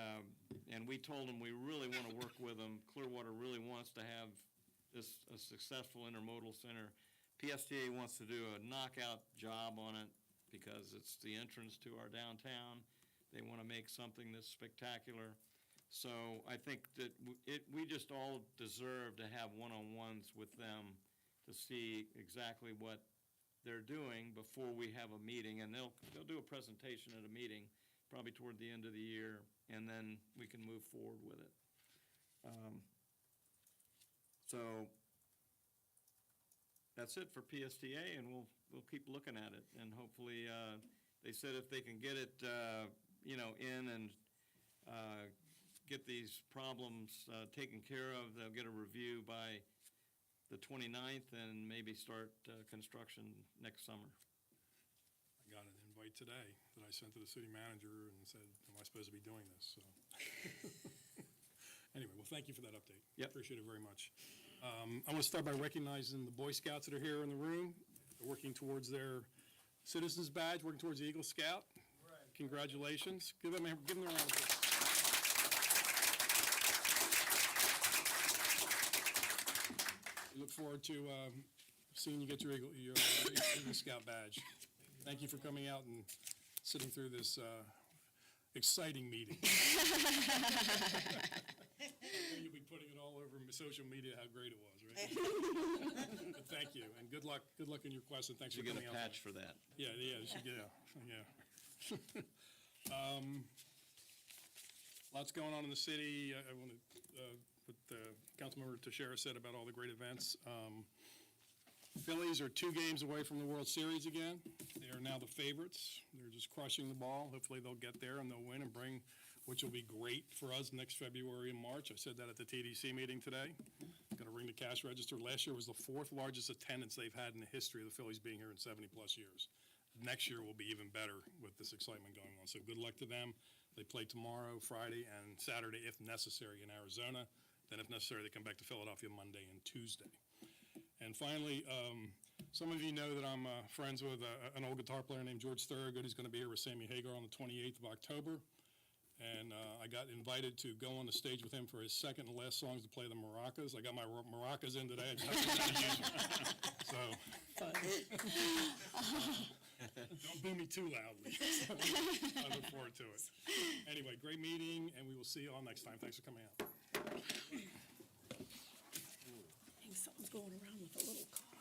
Speaker 4: we told them we really want to work with them. Clearwater really wants to have this a successful intermodal center. PSTA wants to do a knockout job on it because it's the entrance to our downtown. They want to make something that's spectacular. So I think that we just all deserve to have one-on-ones with them to see exactly what they're doing before we have a meeting. And they'll do a presentation at a meeting, probably toward the end of the year, and then we can move forward with it. So that's it for PSTA, and we'll keep looking at it. And hopefully, they said if they can get it, in and get these problems taken care of, they'll get a review by the 29th and maybe start construction next summer.
Speaker 1: I got an invite today that I sent to the city manager and said, am I supposed to be doing this? So, anyway, well, thank you for that update.
Speaker 4: Yep.
Speaker 1: Appreciate it very much. I want to start by recognizing the Boy Scouts that are here in the room. They're working towards their Citizens Badge, working towards the Eagle Scout. Right. Congratulations. Give them a round of applause. We look forward to seeing you get your Eagle Scout badge. Thank you for coming out and sitting through this exciting meeting. You'll be putting it all over social media how great it was, right? But thank you, and good luck in your quest, and thanks for coming out.
Speaker 4: You get a patch for that.
Speaker 1: Yeah. Lots going on in the city. I want to what Councilmember Teixeira said about all the great events. Phillies are 2 games away from the World Series again. They are now the favorites. They're just crushing the ball. Hopefully they'll get there and they'll win and bring, which will be great for us next February and March. I said that at the TDC meeting today. Going to ring the cash register. Last year was the 4th largest attendance they've had in the history of the Phillies being here in 70-plus years. Next year will be even better with this excitement going on. So good luck to them. They play tomorrow, Friday, and Saturday, if necessary, in Arizona. Then, if necessary, they come back to Philadelphia Monday and Tuesday. And finally, some of you know that I'm friends with an old guitar player named George Thorogood, who's going to be here with Sammy Hagar on the 28th of October. And I got invited to go on the stage with him for his second and last songs to play the maracas. I got my maracas in today. I just haven't been able to use them. So don't boo me too loudly. I look forward to it. Anyway, great meeting, and we will see you all next time. Thanks for coming out.
Speaker 19: Something's going around with a little cough.